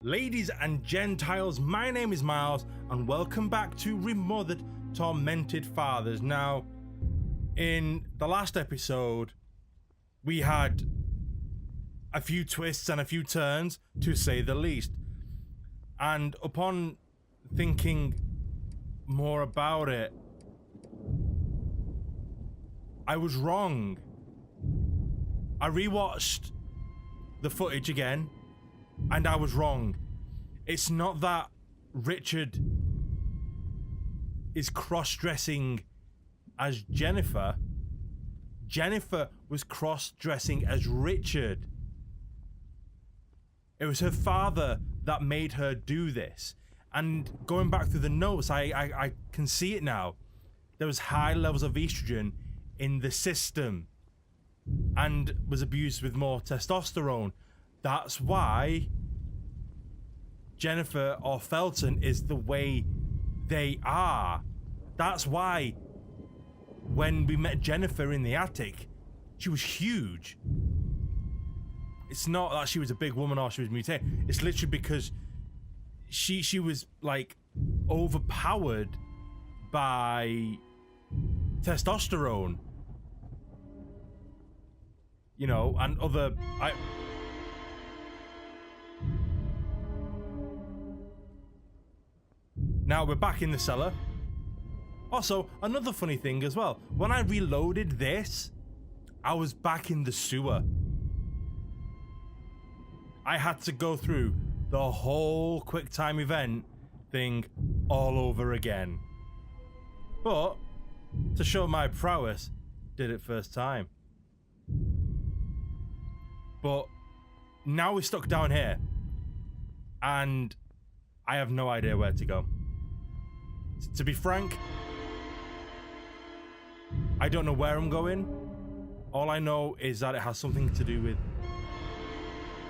Ladies and Gentiles, my name is Miles, and welcome back to Remothered, Tormented Fathers. Now, in the last episode, we had a few twists and a few turns, to say the least. And upon thinking more about it, I was wrong. I rewatched the footage again, and I was wrong. It's not that Richard is cross-dressing as Jennifer. Jennifer was cross-dressing as Richard. It was her father that made her do this. And going back through the notes, I can see it now. There was high levels of estrogen in the system and was abused with more testosterone. That's why Jennifer or Felton is the way they are. That's why when we met Jennifer in the attic, she was huge. It's not that she was a big woman or she was mutated. It's literally because she was like overpowered by testosterone. You know, and other Now we're back in the cellar. Also, another funny thing as well. When I reloaded this, I was back in the sewer. I had to go through the whole QuickTime event thing all over again. But, to show my prowess, did it first time. But, now we're stuck down here. And I have no idea where to go. To be frank, I don't know where I'm going. All I know is that it has something to do with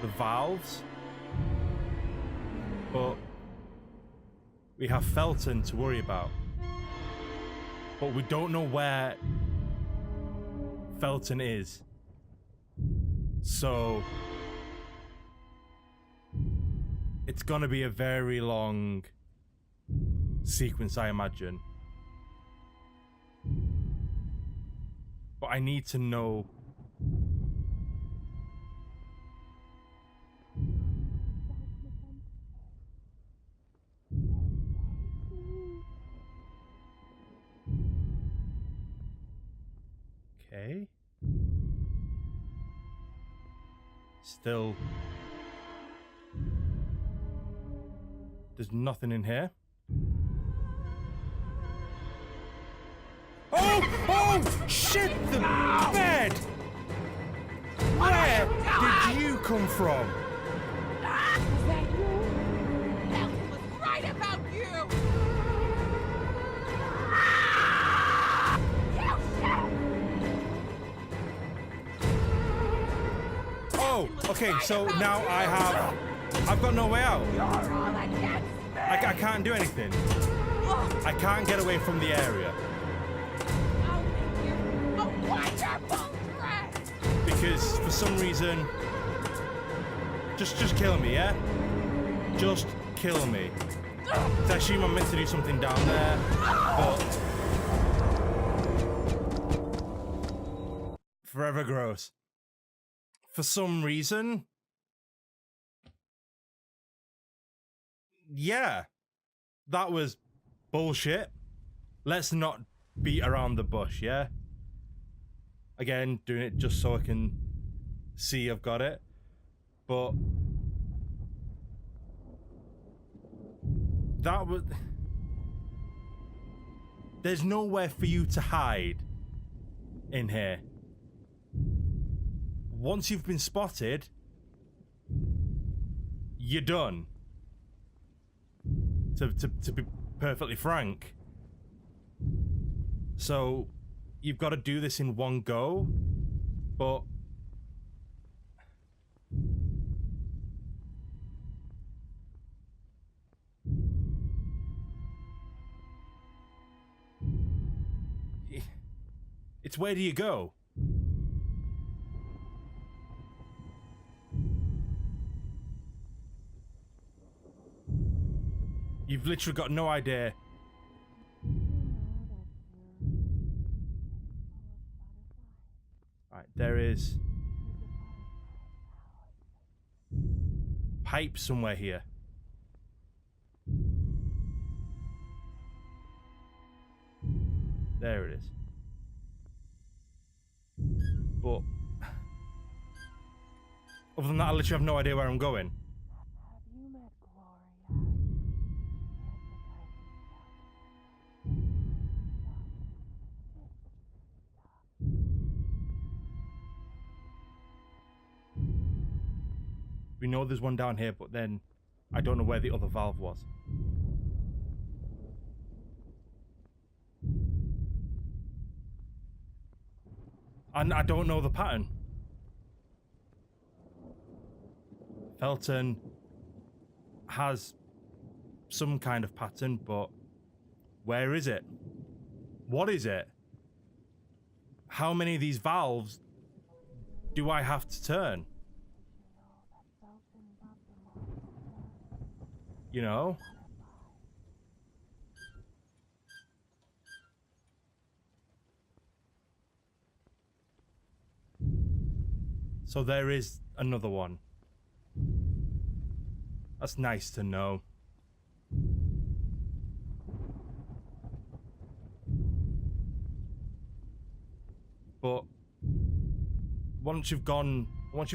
the valves. But we have Felton to worry about. But we don't know where Felton is. So it's gonna be a very long sequence, I imagine. But I need to know. Okay. Still. There's nothing in here. Oh! Shit! The bed! Where did you come from? Is that you? Ellie was right about you! You shit! Oh, okay, so now I've got no way out. You're all against me! I can't do anything. I can't get away from the area. I'll make you a wonderful dress! Because for some reason, just kill me, yeah? Just kill me. I assume I'm meant to do something down there, but forever gross. For some reason, yeah, that was bullshit. Let's not beat around the bush, yeah? Again, doing it just so I can see I've got it. But that was... There's nowhere for you to hide in here. Once you've been spotted, you're done. To be perfectly frank. So you've got to do this in one go, but it's where do you go? You've literally got no idea. Right, there is pipe somewhere here. There it is. But other than that, I literally have no idea where I'm going. Have you met Gloria? We know there's one down here, but then I don't know where the other valve was. And I don't know the pattern. Felton has some kind of pattern, but where is it? What is it? How many of these valves do I have to turn? You know? So there is another one. That's nice to know. But once you've gone, once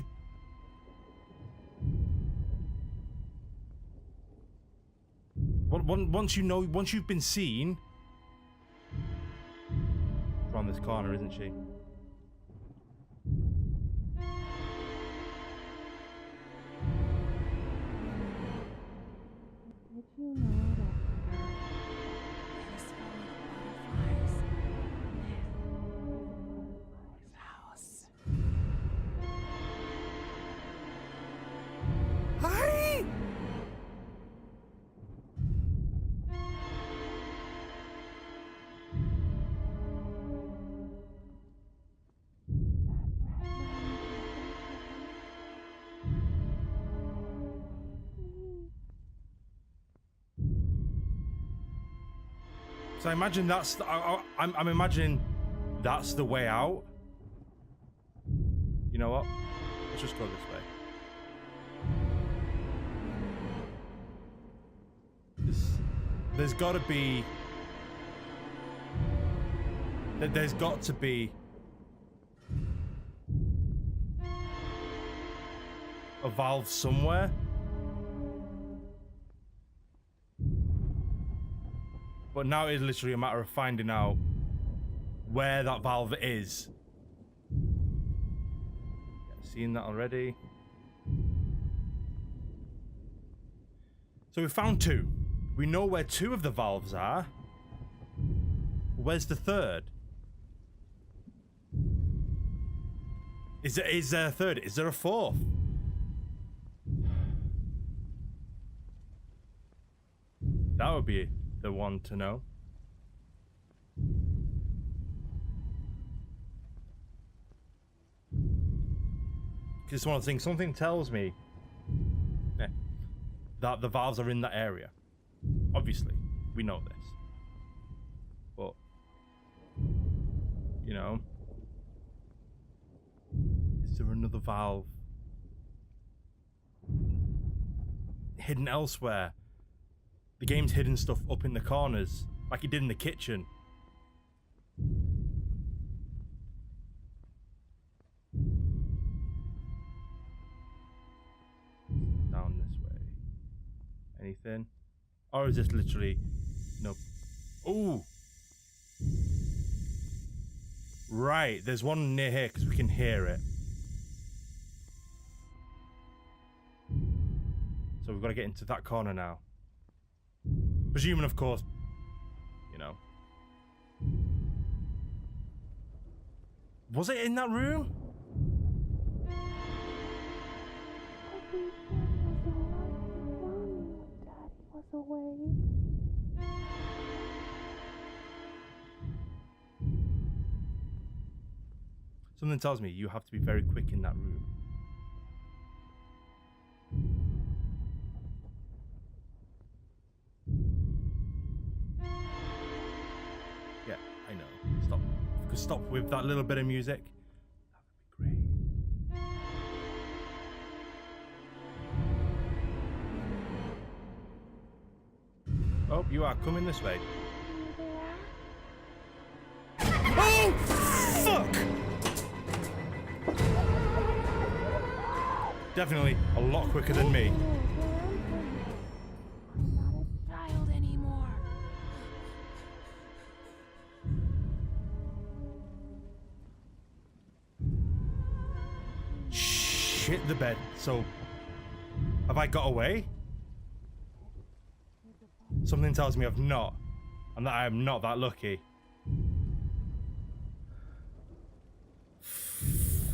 you know, once you've been seen, around this corner, isn't she? Did you know that this butterflies live house? Hi! So I imagine that's the, I'm imagining that's the way out. You know what? Let's just go this way. There's got to be. There's got to be a valve somewhere. But now it's literally a matter of finding out where that valve is. Seen that already. So we found two. We know where two of the valves are. Where's the third? Is there a third? Is there a fourth? That would be the one to know. Because it's one of the things, something tells me that the valves are in that area. Obviously, we know this. But, you know, is there another valve hidden elsewhere? The game's hidden stuff up in the corners, like it did in the kitchen. Down this way. Anything? Or is this literally... Nope. Ooh! Right, there's one near here because we can hear it. So we've got to get into that corner now. Presuming, of course, you know. Was it in that room? Daddy was away. Something tells me you have to be very quick in that room. I know. Stop. If we could stop with that little bit of music. That would be great. Oh, you are coming this way. Oh, fuck! Definitely a lot quicker than me. I'm not a child anymore. Shit the bed. So, have I got away? Something tells me I've not, and that I am not that lucky.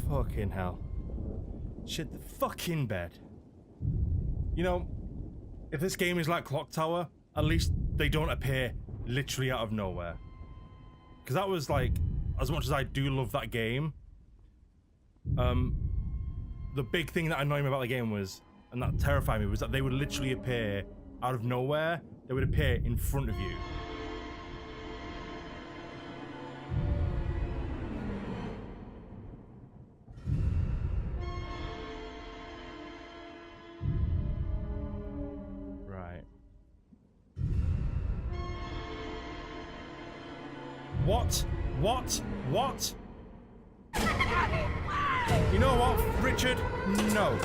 Fucking hell. Shit the fucking bed. You know, if this game is like Clock Tower, at least they don't appear literally out of nowhere. Because that was like, as much as I do love that game, the big thing that annoyed me about the game was, and that terrified me, was that they would literally appear out of nowhere. They would appear in front of you. Right. What? What? What? You know what, Richard? No.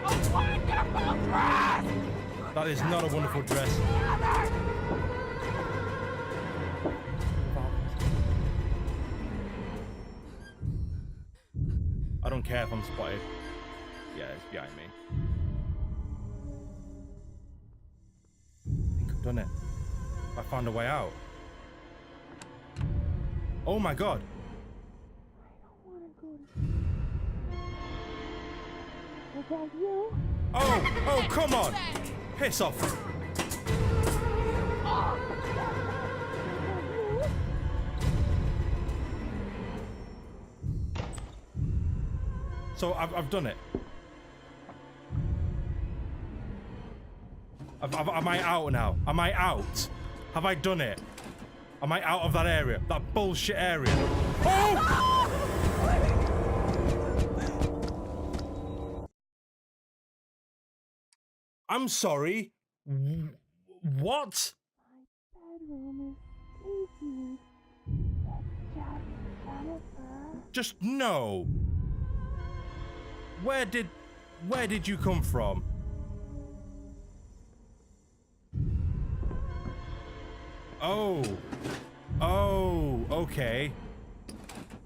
A wonderful dress! That is not a wonderful dress. I don't care if I'm spotted. Yeah, it's behind me. I think I've done it. I found a way out. Oh my god. Is that you? Oh, come on! Piss off! So I've done it. Am I out now? Am I out? Have I done it? Am I out of that area? That bullshit area? Oh! I'm sorry. What? My bedroom is sleepy. It's just Jennifer. Just no. Where did you come from? Oh. Oh, okay.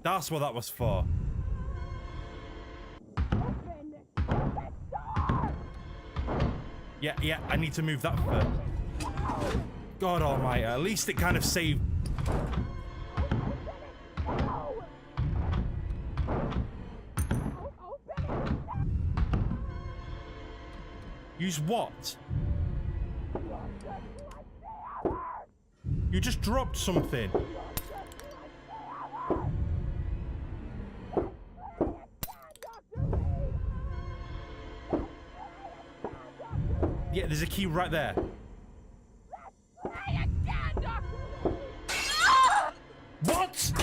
That's what that was for. Open the door! Yeah, I need to move that first. God almighty, at least it kind of saved. Use what? You just dropped something. Yeah, there's a key right there. Play again, Dr. What?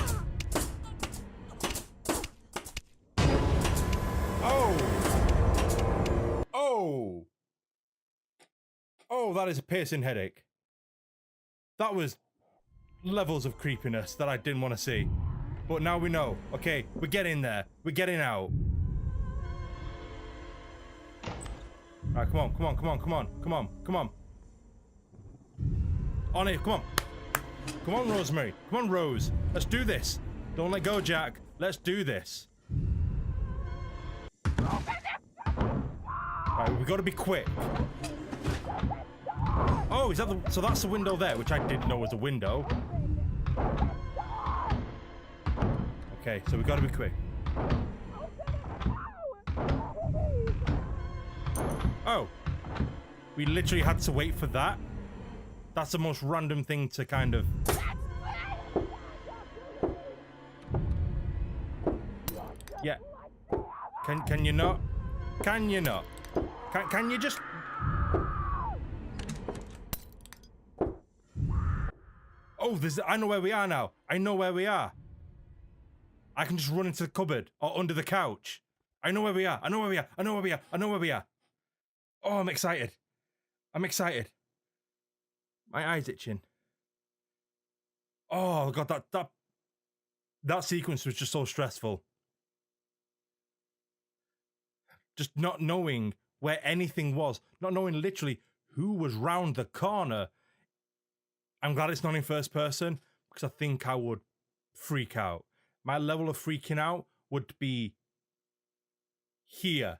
Oh. Oh. Oh, that is a piercing headache. That was levels of creepiness that I didn't want to see. But now we know. Okay, we're getting there. We're getting out. Alright, come on. On it, come on. Come on, Rosemary. Come on, Rose. Let's do this. Don't let go, Jack. Let's do this. Alright, we gotta be quick. Oh, is that the... So that's the window there, which I didn't know was a window. Okay, so we gotta be quick. Oh. We literally had to wait for that? That's the most random thing to kind of... Yeah. Can you not? Can you not? Can you just... Oh, I know where we are now. I know where we are. I can just run into the cupboard or under the couch. I know where we are. I know where we are. I know where we are. I know where we are. Oh, I'm excited. I'm excited. My eye's itching. Oh god, that sequence was just so stressful. Just not knowing where anything was, not knowing literally who was round the corner. I'm glad it's not in first person because I think I would freak out. My level of freaking out would be here.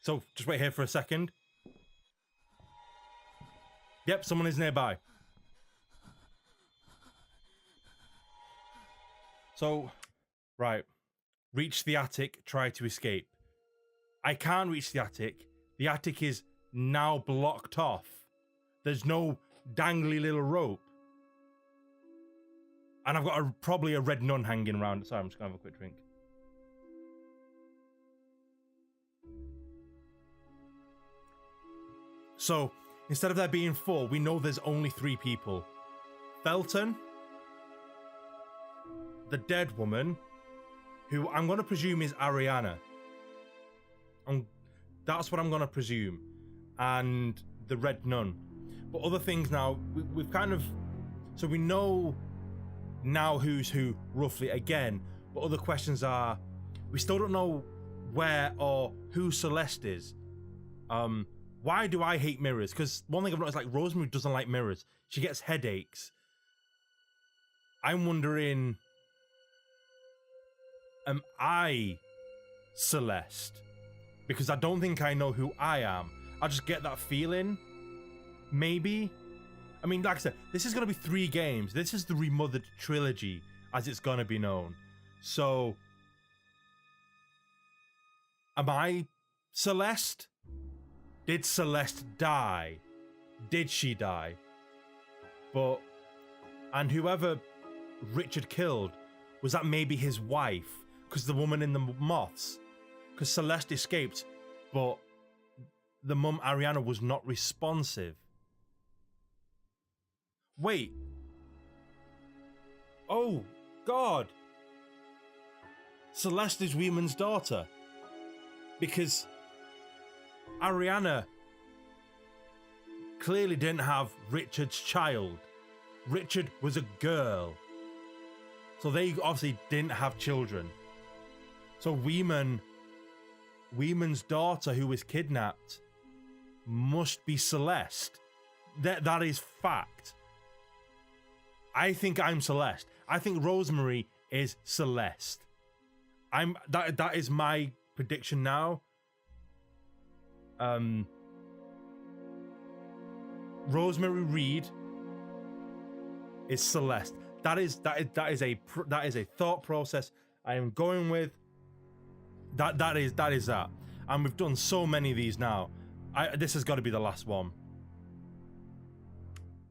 So just wait here for a second. Yep, someone is nearby. So, right. Reach the attic, try to escape. I can't reach the attic. The attic is now blocked off. There's no dangly little rope. And I've got probably a red nun hanging around. Sorry, I'm just going to have a quick drink. So, instead of there being 4, we know there's only 3 people. Felton, the dead woman, who I'm going to presume is Ariana. That's what I'm going to presume. And the red nun. But other things now, we've kind of... So we know now who's who, roughly, again. But other questions are... We still don't know where or who Celeste is. Why do I hate mirrors? Because one thing I've noticed, like, Rosemary doesn't like mirrors. She gets headaches. I'm wondering... Am I Celeste? Because I don't think I know who I am. I just get that feeling. Maybe. I mean, like I said, this is going to be 3 games. This is the Remothered trilogy, as it's going to be known. So... Am I Celeste? Did Celeste die? Did she die? But... And whoever Richard killed, was that maybe his wife? Because the woman in the moths? Because Celeste escaped, but the mum Ariana was not responsive. Wait. Oh, God. Celeste is Weeman's daughter. Because Ariana clearly didn't have Richard's child. Richard was a girl. So they obviously didn't have children. So Weeman's daughter who was kidnapped must be Celeste. That is fact. I think I'm Celeste. I think Rosemary is Celeste. That is my prediction now. Rosemary Reed is Celeste. That is a thought process I am going with. That is that. And we've done so many of these now. This has got to be the last one.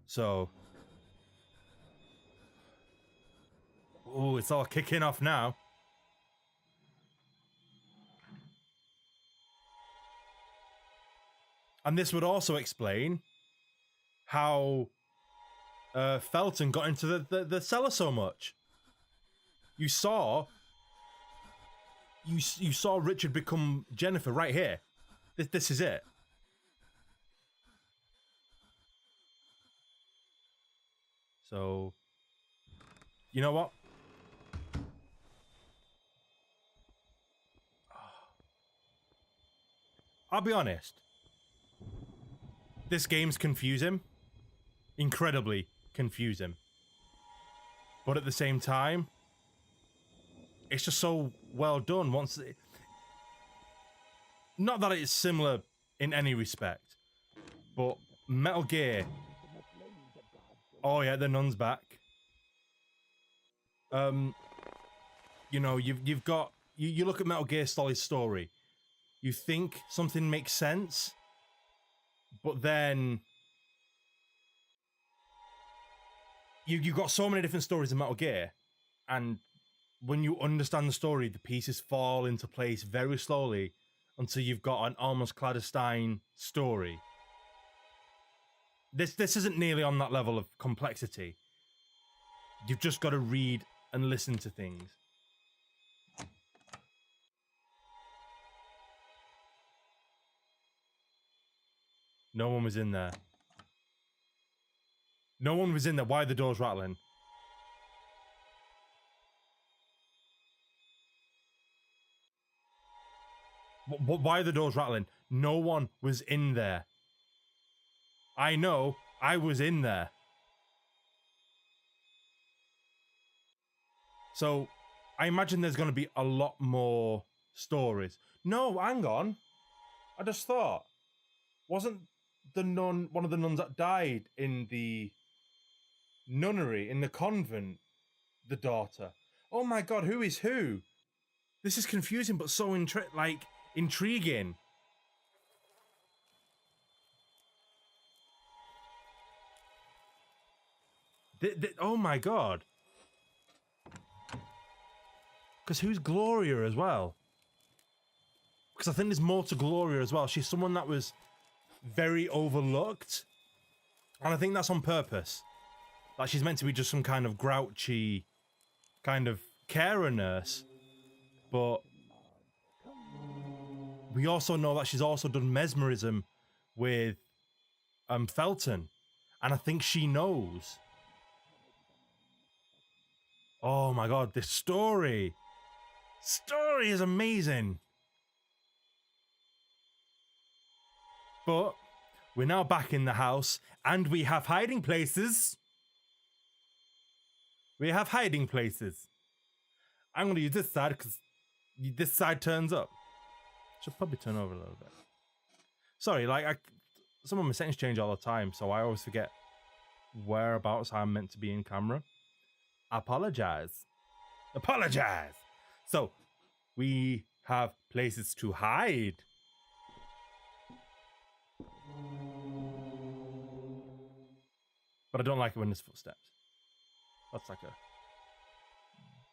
So, oh, it's all kicking off now. And this would also explain how Felton got into the cellar so much. You saw Richard become Jennifer right here. This is it. So, you know what? I'll be honest. This game's confusing. Incredibly confusing. But at the same time, it's just so well done. Not that it's similar in any respect, but Metal Gear. Oh yeah, the nun's back. You know, you've got you look at Metal Gear Solid's story. You think something makes sense, but then you've got so many different stories in Metal Gear, and when you understand the story, the pieces fall into place very slowly until you've got an almost clandestine story. This isn't nearly on that level of complexity. You've just got to read and listen to things. No one was in there. No one was in there. Why are the doors rattling? Why are the doors rattling? No one was in there. I know. I was in there. So, I imagine there's going to be a lot more stories. No, hang on. I just thought. Wasn't the nun one of the nuns that died in the nunnery, in the convent, the daughter? Oh my god, who is who? This is confusing, but so intriguing. Oh my god. Because who's Gloria as well? Because I think there's more to Gloria as well. She's someone that was very overlooked. And I think that's on purpose. Like she's meant to be just some kind of grouchy kind of carer nurse. But we also know that she's also done mesmerism with Felton. And I think she knows. Oh my god, this story is amazing. But we're now back in the house and we have hiding places. We have hiding places. I'm going to use this side because this side turns up. Should probably turn over a little bit. Sorry, some of my settings change all the time, so I always forget whereabouts I'm meant to be in camera. Apologize. So, we have places to hide. But I don't like it when there's footsteps. That's like a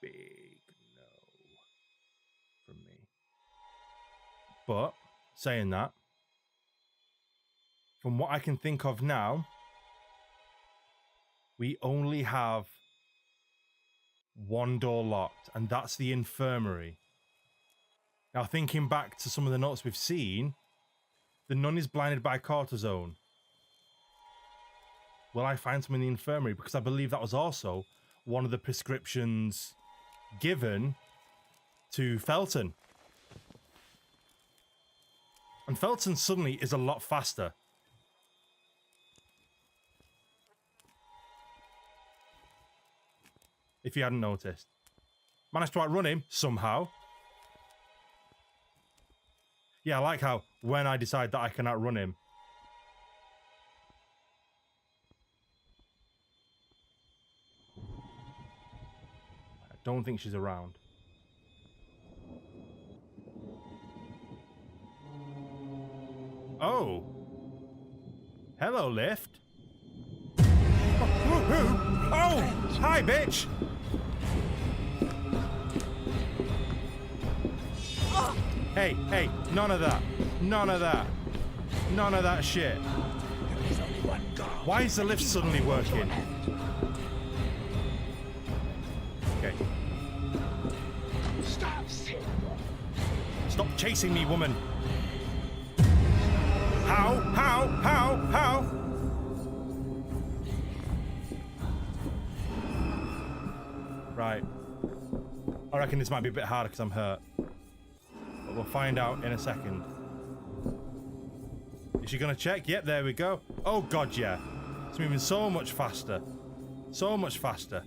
big no from me. But, saying that, from what I can think of now, we only have one door locked, and that's the infirmary. Now, thinking back to some of the notes we've seen, the nun is blinded by cortisone. Will I find some in the infirmary? Because I believe that was also one of the prescriptions given to Felton. And Felton suddenly is a lot faster. If you hadn't noticed. Managed to outrun him, somehow. Yeah, I like how when I decide that I can outrun him. I don't think she's around. Oh. Hello, lift. Oh, hi, bitch. Hey, none of that. None of that shit. Why is the lift suddenly working? Okay. Stop chasing me, woman. How? Right. I reckon this might be a bit harder because I'm hurt. But we'll find out in a second. Is she gonna check? Yep, there we go. Oh god, yeah. It's moving so much faster. So much faster.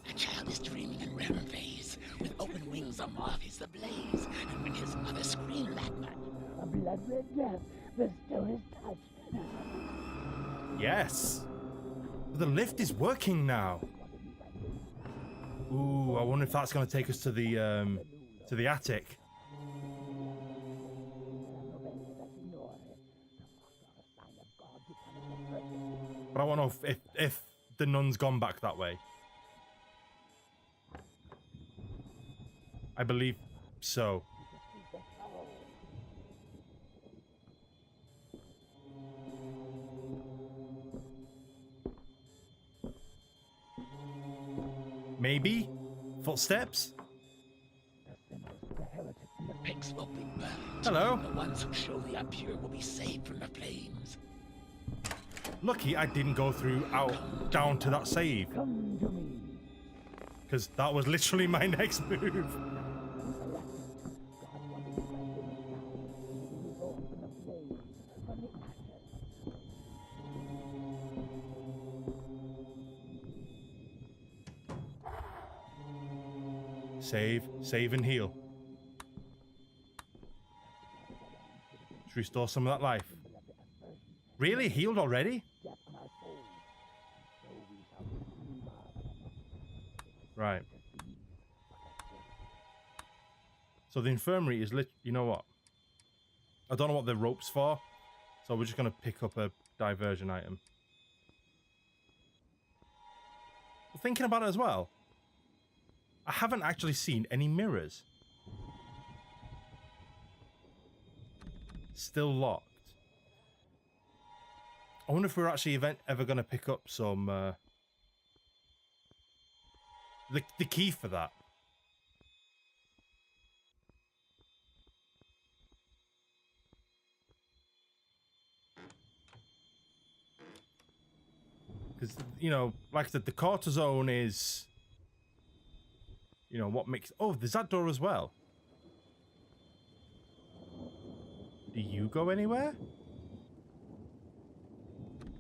The child is dreaming in REM phase. With open wings, a moth is ablaze. And when his mother screamed that much, a blood-red death bestow his touch. Yes. The lift is working now. Ooh, I wonder if that's going to take us to the attic. But I want to know if the nun's gone back that way. I believe so. Maybe? Footsteps? The pigs will be burned. Hello? The ones who surely are pure will be saved from the flames. Lucky I didn't go through out down to that save. Come to me. Because that was literally my next move. Save and heal. Should restore some of that life. Really? Healed already? Right. So the infirmary is you know what? I don't know what the rope's for, so we're just gonna pick up a diversion item. But thinking about it as well, I haven't actually seen any mirrors. Still locked. I wonder if we're actually ever gonna pick up some the key for that. Because, you know, like I said, the cortisone is, you know, what makes... Oh, there's that door as well. Do you go anywhere?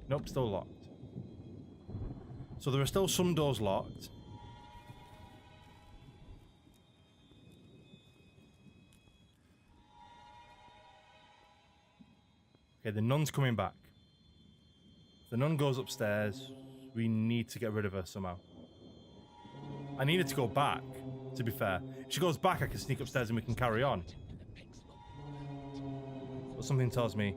Nope, still locked. So there are still some doors locked. Okay, the nun's coming back. The nun goes upstairs. We need to get rid of her somehow. I need her to go back, to be fair. If she goes back, I can sneak upstairs and we can carry on. But something tells me...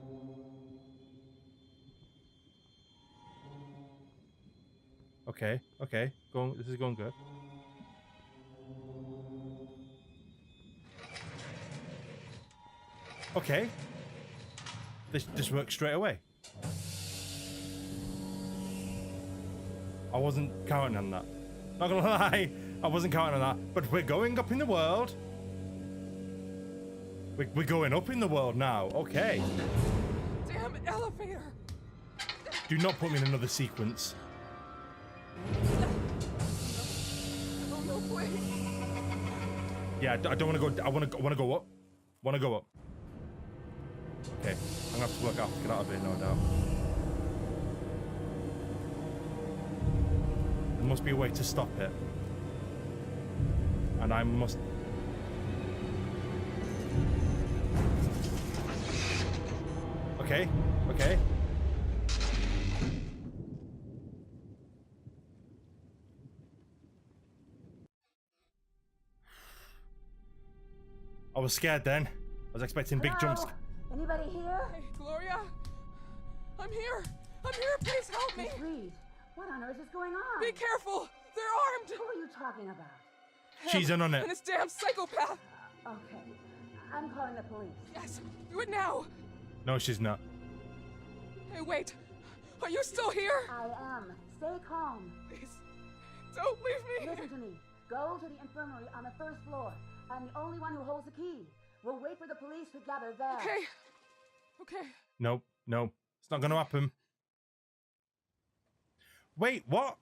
Okay, okay. This is going good. Okay. This works straight away. I wasn't counting on that. Not gonna lie, I wasn't counting on that. But we're going up in the world. We're going up in the world now. Okay. Damn elevator. Do not put me in another sequence. Oh no, please. Yeah, I don't want to go. I want to go up. Want to go up. Okay, I'm gonna have to work out to get out of here, no doubt. There must be a way to stop it. And I must... Okay, okay. I was scared then. I was expecting big jumps. Anybody here? Hey, Gloria. I'm here. I'm here. Please help me. Miss Reed, what on earth is going on? Be careful. They're armed. Who are you talking about? She's in on it. And this damn psychopath. Okay, I'm calling the police. Yes. Do it now. No, she's not. Hey, wait. Are you still here? I am. Stay calm. Please. Don't leave me. Listen to me. Go to the infirmary on the first floor. I'm the only one who holds the key. We'll wait for the police to gather there. Okay. Okay. Nope, no. It's not gonna happen. Wait, what?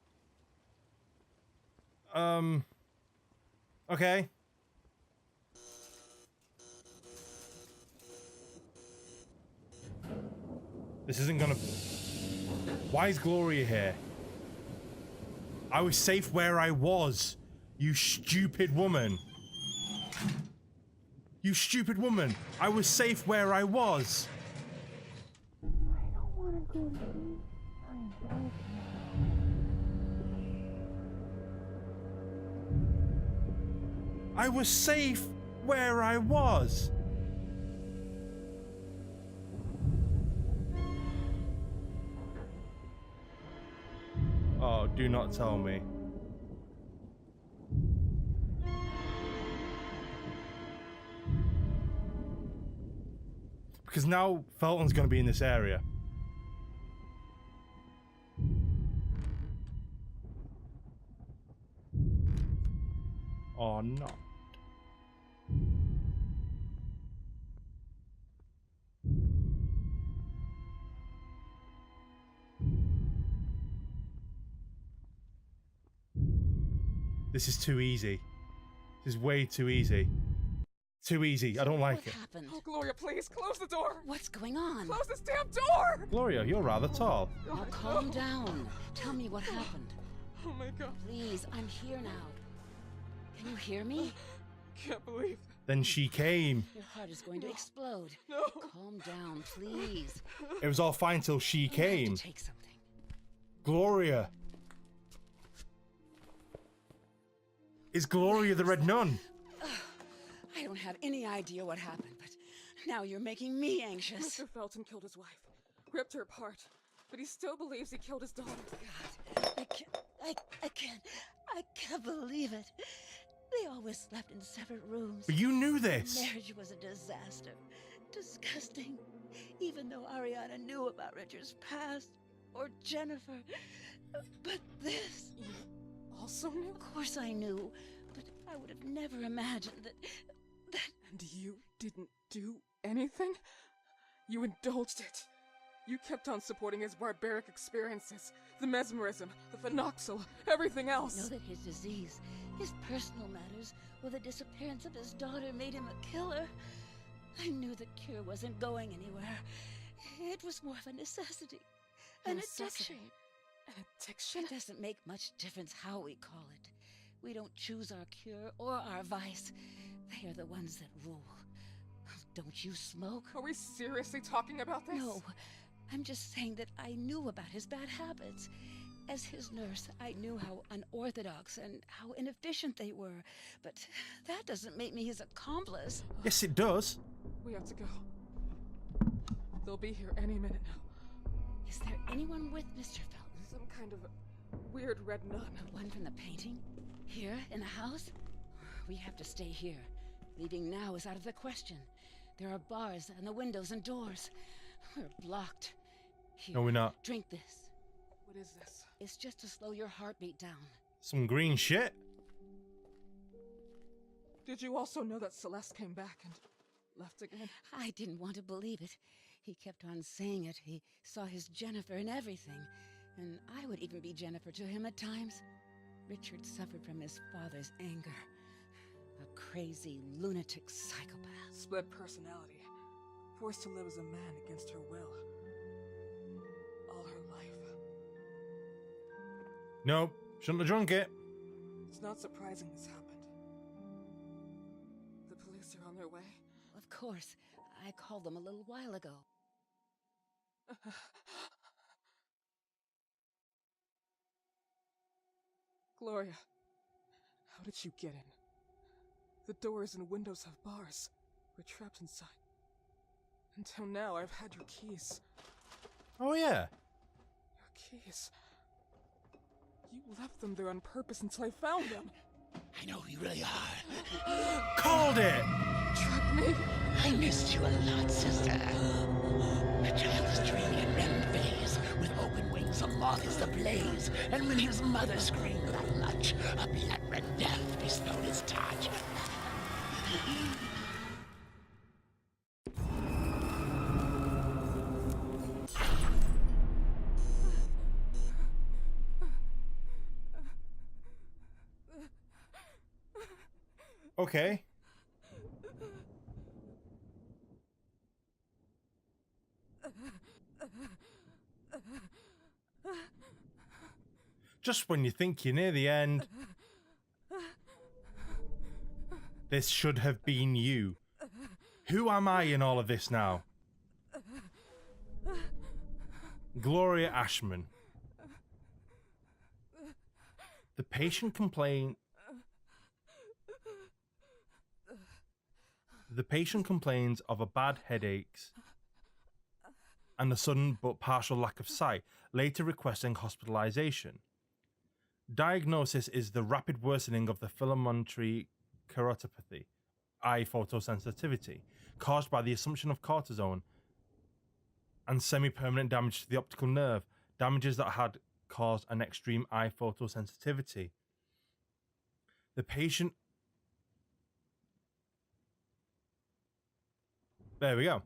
Okay. This isn't gonna... Why is Gloria here? I was safe where I was, you stupid woman. You stupid woman. I was safe where I was. I don't want to go to sleep. I'm broke now. I was safe where I was. Oh, do not tell me. Because now Felton's going to be in this area. Or not. This is too easy. This is way too easy. Too easy. I don't like What it. happened? Oh, Gloria, please, close the door! What's going on? Close this damn door! Gloria, you're rather tall. Now calm down. Tell me what happened. Oh my god, Please, I'm here now. Can you hear me? can't believe. Then she came. Your heart is going to explode. No! Calm down, please. It was all fine till she You have came. to take something. Gloria. Is Gloria the Red Nun? I don't have any idea what happened, but now you're making me anxious. Mr. Felton killed his wife, ripped her apart, but he still believes he killed his daughter. God, I can't believe it. They always slept in separate rooms. But you knew this. Marriage was a disaster. Disgusting. Even though Ariana knew about Richard's past, or Jennifer. But this... You also knew? Of course I knew, but I would have never imagined that... And you didn't do anything? You indulged it. You kept on supporting his barbaric experiences, the mesmerism, the phenoxyl, everything else. Know that his disease, his personal matters, or the disappearance of his daughter made him a killer. I knew the cure wasn't going anywhere. It was more of a necessity. An addiction. An addiction? It doesn't make much difference how we call it. We don't choose our cure or our vice. They are the ones that rule. Don't you smoke? Are we seriously talking about this? No. I'm just saying that I knew about his bad habits. As his nurse, I knew how unorthodox and how inefficient they were. But that doesn't make me his accomplice. Yes, it does. We have to go. They'll be here any minute now. Is there anyone with Mr. Felton? Some kind of weird red nun. The one from the painting? Here, in the house? We have to stay here. Leaving now is out of the question. There are bars and the windows and doors. We're blocked. Here, No, we're not. drink this. What is this? It's just to slow your heartbeat down. Some green shit. Did you also know that Celeste came back and left again? I didn't want to believe it. He kept on saying it. He saw his Jennifer in everything. And I would even be Jennifer to him at times. Richard suffered from his father's anger. A crazy, lunatic psychopath. Split personality. Forced to live as a man against her will. All her life. Nope. Shouldn't have drunk it. It's not surprising this happened. The police are on their way. Of course. I called them a little while ago. Gloria, how did you get in? The doors and windows have bars. We're trapped inside. Until now, I've had your keys. Oh, yeah. Your keys. You left them there on purpose until I found them. I know who you really are. Called it. Trapped me. I missed you a lot, sister. A child is dreaming in REM phase. With open wings, a moth is ablaze. And when his mother screamed that much, a blood-red death bestowed its touch. Okay. Just when you think you're near the end, this should have been you. Who am I in all of this now? Gloria Ashman. The patient complains of a bad headaches and a sudden but partial lack of sight, later requesting hospitalization. Diagnosis is the rapid worsening of the filamentary keratopathy, eye photosensitivity, caused by the assumption of cortisone and semi-permanent damage to the optical nerve, damages that had caused an extreme eye photosensitivity. The patient... There we go.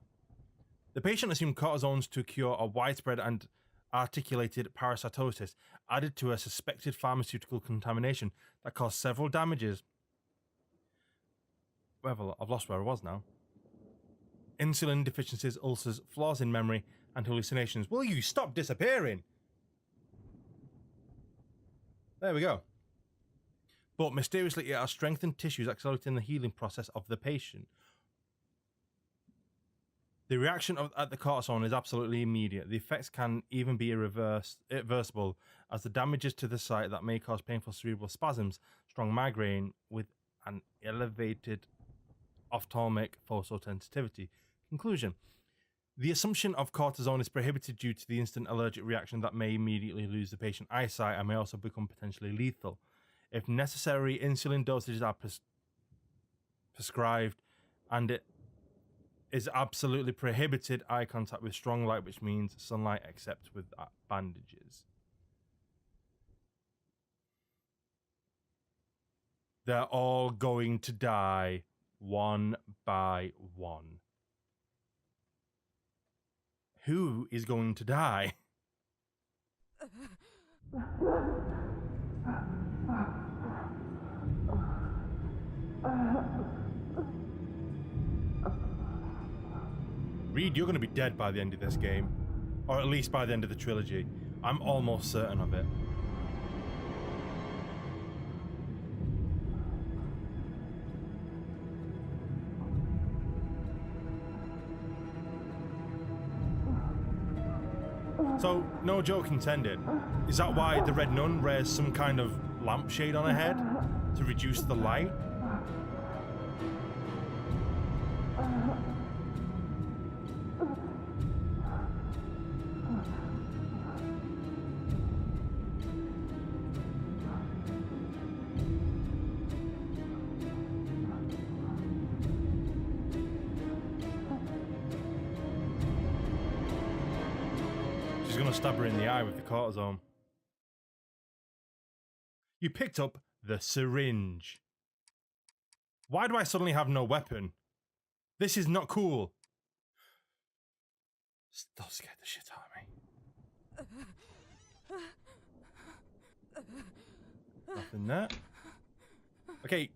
The patient assumed cortisones to cure a widespread and articulated parasitosis, added to a suspected pharmaceutical contamination that caused several damages. Well, I've lost where I was now. Insulin deficiencies, ulcers, flaws in memory, and hallucinations. Will you stop disappearing? There we go. But mysteriously, it has strengthened tissues, accelerating the healing process of the patient. The reaction at the cortisone is absolutely immediate. The effects can even be irreversible, as the damages to the site that may cause painful cerebral spasms, strong migraine with an elevated ophthalmic photosensitivity. Conclusion. The assumption of cortisone is prohibited due to the instant allergic reaction that may immediately lose the patient eyesight and may also become potentially lethal. If necessary, insulin dosages are prescribed, and it is absolutely prohibited eye contact with strong light, which means sunlight except with bandages. They're all going to die one by one. Who is going to die? Reed, you're going to be dead by the end of this game. Or at least by the end of the trilogy. I'm almost certain of it. So, no joke intended. Is that why the Red Nun wears some kind of lampshade on her head? To reduce the light? She's gonna stab her in the eye with the cortisone. You picked up the syringe. Why do I suddenly have no weapon? This is not cool. Still scared the shit out of me. Nothing there. Okay,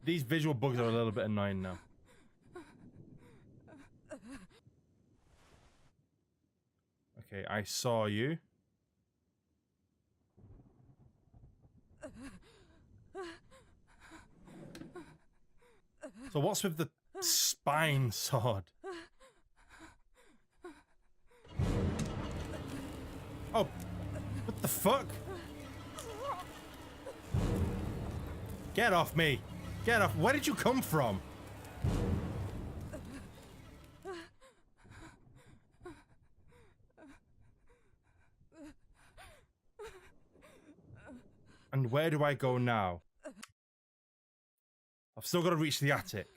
these visual bugs are a little bit annoying now. Okay, I saw you. So what's with the spine sword? Oh, what the fuck? Get off me! Get off! Where did you come from? And where do I go now? I've still got to reach the attic.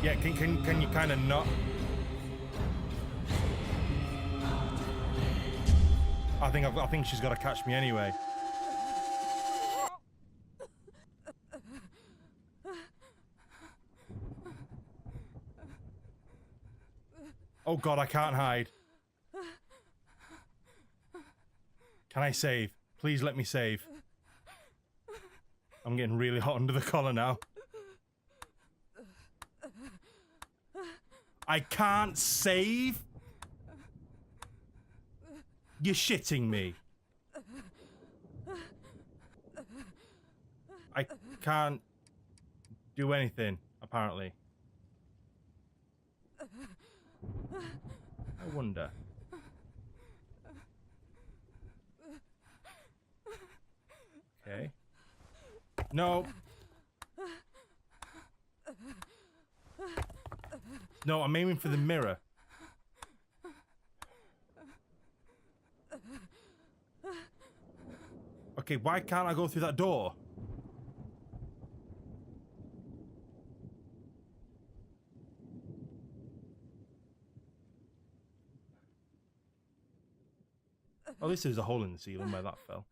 Yeah, can you kind of not? I think she's got to catch me anyway. Oh god, I can't hide. Can I save? Please let me save. I'm getting really hot under the collar now. I can't save? You're shitting me. I can't do anything, apparently. I wonder. Okay. No. No, I'm aiming for the mirror. Okay, why can't I go through that door? Oh, this is a hole in the ceiling where that fell.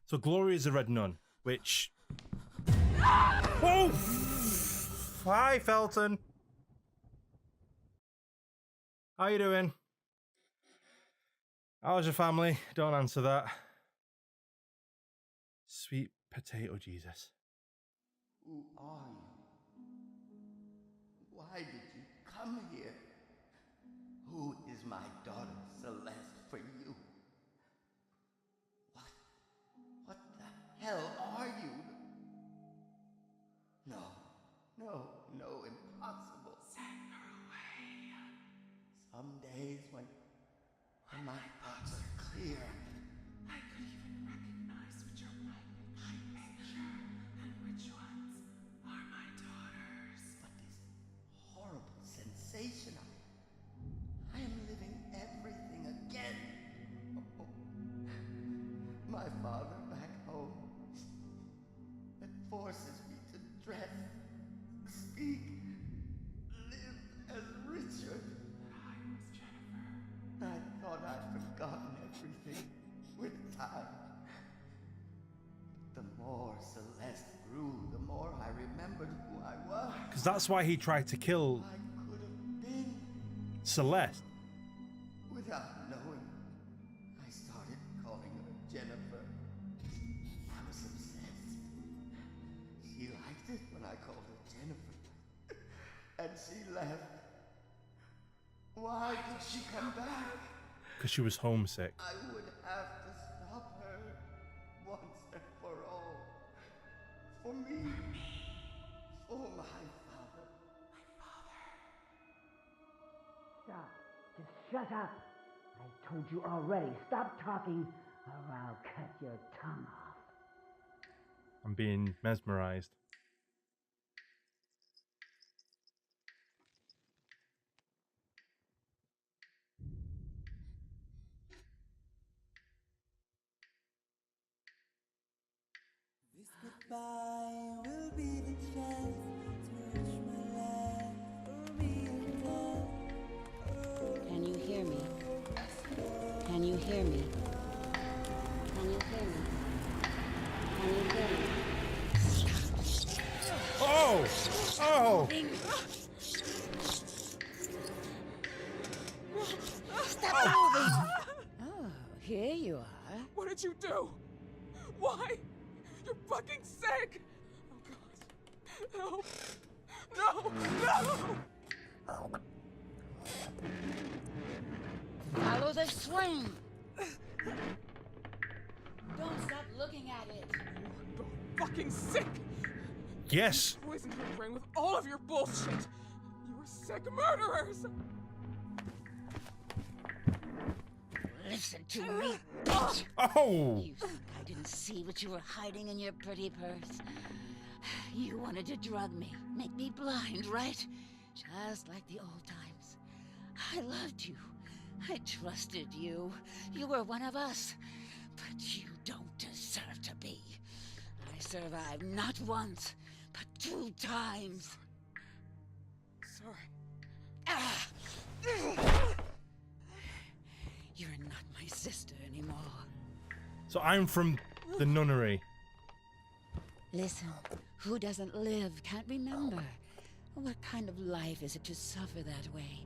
So Gloria's a red nun, which... Oh! Hi, Felton. How you doing? How's your family? Don't answer that. Sweet potato Jesus. Who are you? Why did you come here? Who is my daughter Celeste for you? What the hell are you? No, impossible. Send her away. Some days when my thoughts are clear, I could even recognize which are my picture and which ones are my daughters. but this horrible sensation I am living everything again. Oh, my father back home, that forces me to dress, speak, live as Richard. I was Jennifer. I thought I'd forgotten everything with time. But the more Celeste grew, the more I remembered who I was. Because that's why he tried to kill I could have been. Celeste. Without knowing, I started calling her Jennifer. I was obsessed. She liked it when I called her Jennifer. And she left. Why did she come back? Because she was homesick. I would have to stop her once and for all. For me. For my father. Stop. Just shut up. I told you already. Stop talking or I'll cut your tongue off. I'm being mesmerized. This goodbye will be the chance to reach my life for me and love. Can you hear me? Can you hear me? Can you hear me? Can you hear me? Oh! Oh! Stop moving! Oh, here you are. What did you do? Why? You're fucking sick! Oh god. No! Follow the swing. Don't stop looking at it. You're fucking sick! Yes! You poisoned your brain with all of your bullshit! You were sick murderers! Listen to me, bitch. Oh! You think I didn't see what you were hiding in your pretty purse? You wanted to drug me, make me blind, right? Just like the old times. I loved you. I trusted you. You were one of us. But you don't deserve to be. I survived not once, but 2 times. Sorry. Ah! You're not my sister anymore. So I'm from the nunnery. Listen, who doesn't live can't remember. What kind of life is it to suffer that way?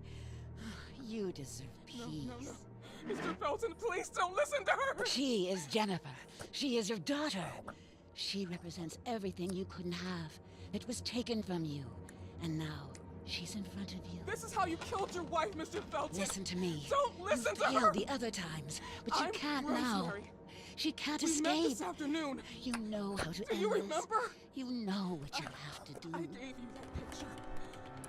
You deserve peace. No. Mr. Felton, please don't listen to her! She is Jennifer. She is your daughter. She represents everything you couldn't have. It was taken from you. And now, she's in front of you. This is how you killed your wife, Mr. Felton! Listen to me. Don't listen to You her! failed the other times, but you I'm can't now. Rosemary. She can't We met escape. this afternoon. You know how to Do end you this. remember? You know what you have to do. I gave you that picture.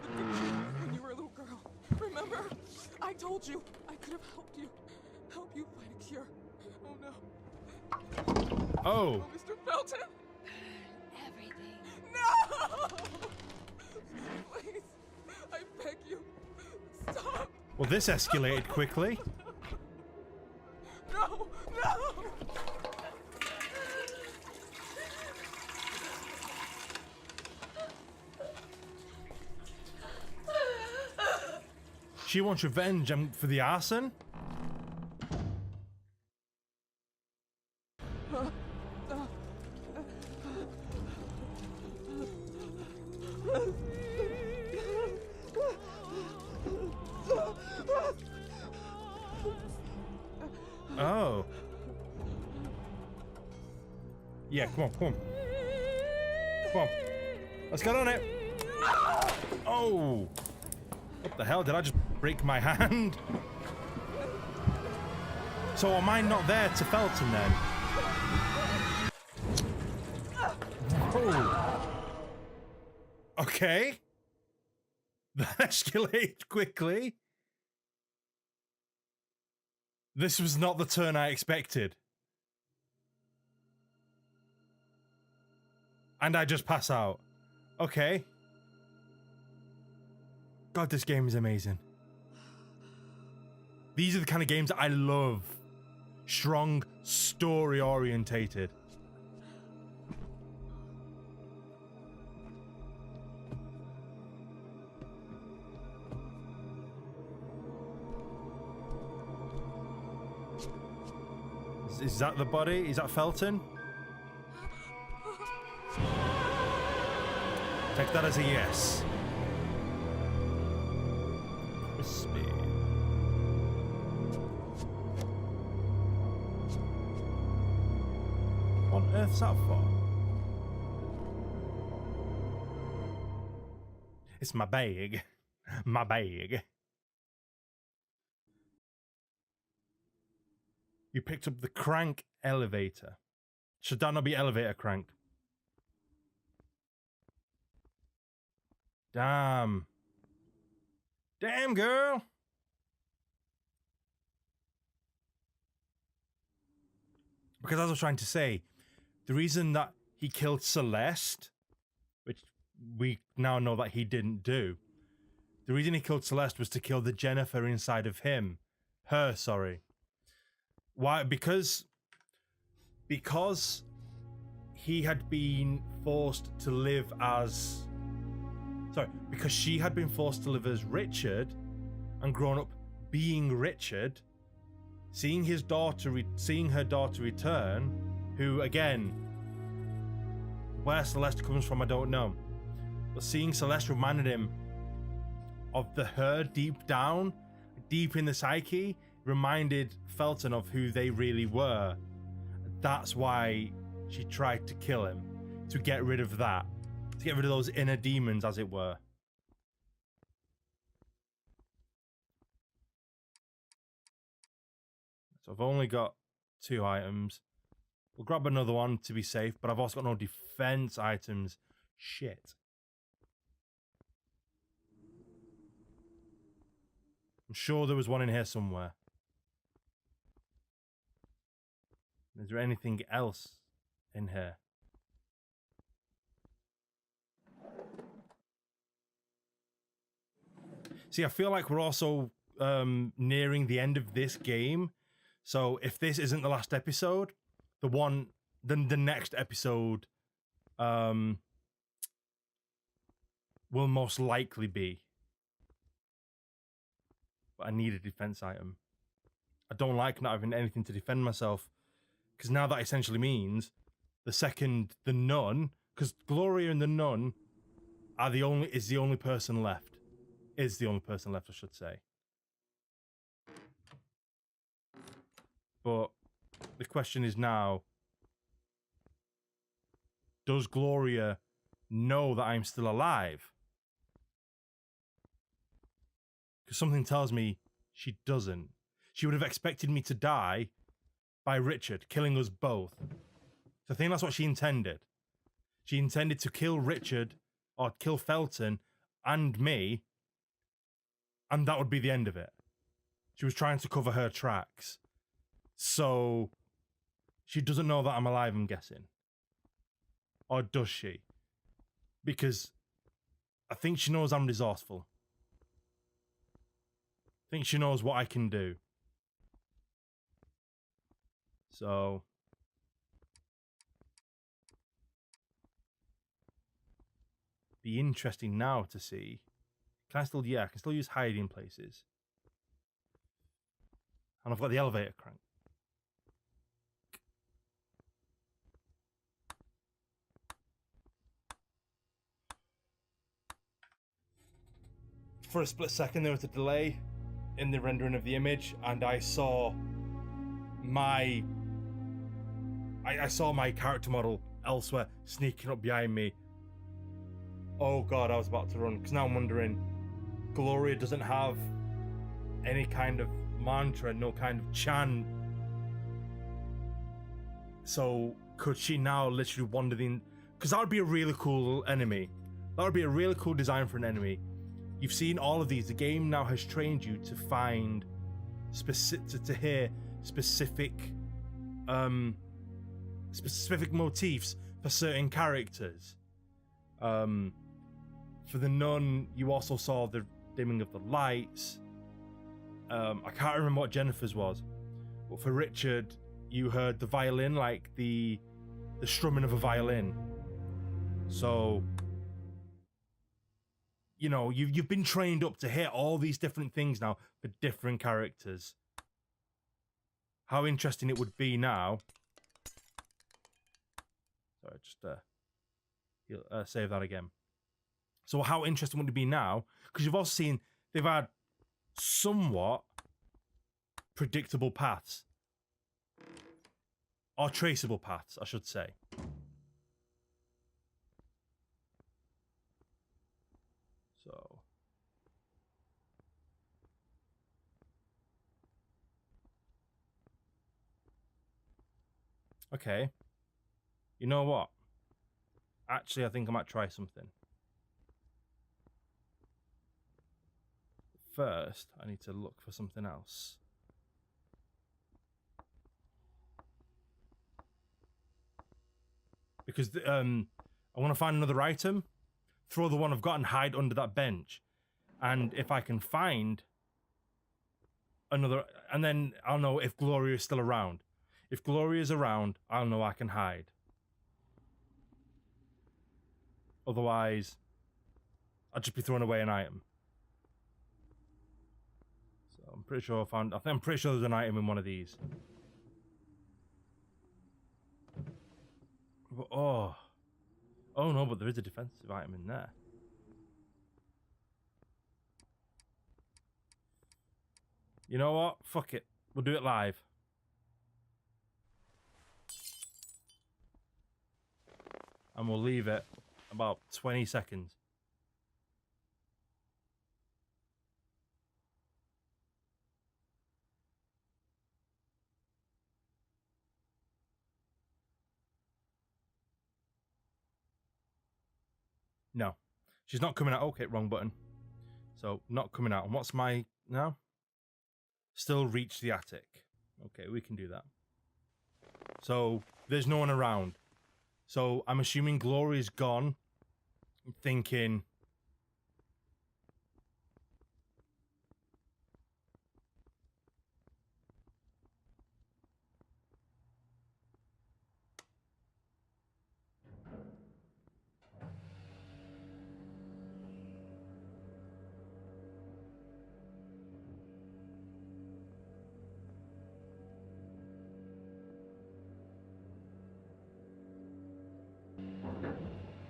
The picture when you were a little girl. Remember? I told you I could have helped you. Help you find a cure. Oh no. Oh! Oh, Mr. Felton! Everything Well, this escalated quickly. No! No! She wants revenge for the arson? Oh. Yeah, come on, come on. Come on. Let's get on it. Oh. What the hell? Did I just break my hand? So am I not there to Felton then? Oh. Okay. That escalated quickly. This was not the turn I expected. And I just pass out. Okay. God, this game is amazing. These are the kind of games that I love. Strong, story-orientated. Is that the body? Is that Felton? Take that as a yes. Crispy. What on earth's that for? It's my bag. My bag. You picked up the crank elevator. Should that not be elevator crank? Damn. Damn, girl. Because as I was trying to say, the reason that he killed Celeste, which we now know that he didn't do, the reason he killed Celeste was to kill the Jennifer inside of him. Her, sorry. Why? Because he had been forced to live as... Sorry, because she had been forced to live as Richard and grown up being Richard, seeing her daughter return, who, again, where Celeste comes from, I don't know. But seeing Celeste reminded him of her deep down, deep in the psyche, reminded Felton of who they really were. That's why she tried to kill him, to get rid of that, to get rid of those inner demons, as it were. So I've only got 2 items. We'll grab another one to be safe, but I've also got no defense items. Shit. I'm sure there was one in here somewhere. Is there anything else in here? See, I feel like we're also nearing the end of this game. So if this isn't the last episode, the next episode will most likely be. But I need a defense item. I don't like not having anything to defend myself, because now that essentially means the nun, because Gloria and the nun is the only person left. Is the only person left, I should say. But the question is now, does Gloria know that I'm still alive? Because something tells me she doesn't. She would have expected me to die by Richard, killing us both. So I think that's what she intended. She intended to kill Richard, or kill Felton, and me, and that would be the end of it. She was trying to cover her tracks. So she doesn't know that I'm alive, I'm guessing. Or does she? Because I think she knows I'm resourceful. think she knows what I can do. So... be interesting now to see. Can I still... yeah, I can still use hiding places. And I've got the elevator crank. For a split second there was a delay in the rendering of the image, and I saw my I saw my character model elsewhere sneaking up behind me. Oh god, I was about to run, because now I'm wondering, Gloria doesn't have any kind of mantra, no kind of chant. So could she now literally wander in? Because that would be a really cool enemy. That would be a really cool design for an enemy. You've seen all of these. The game now has trained you to find specific, to hear specific motifs for certain characters. For the nun, you also saw the dimming of the lights. I can't remember what Jennifer's was, but for Richard, you heard the violin, like the strumming of a violin. So, you know, you've been trained up to hear all these different things now for different characters. How interesting it would be now. Sorry, just save that again. So how interesting would it be now? Because you've also seen they've had somewhat predictable paths. Or traceable paths, I should say. So... okay. You know what? Actually, I think I might try something. First, I need to look for something else. Because I want to find another item, throw the one I've got and hide under that bench. And if I can find another, and then I'll know if Gloria is still around. If Gloria's around, I'll know I can hide. Otherwise, I'll just be throwing away an item. So I'm pretty sure I'm pretty sure there's an item in one of these. But, oh no, but there is a defensive item in there. You know what? Fuck it. We'll do it live. And we'll leave it about 20 seconds. No. She's not coming out. Okay, wrong button. So, not coming out. And what's my... now? Still reach the attic. Okay, we can do that. So, there's no one around. So, I'm assuming Gloria's gone. I'm thinking...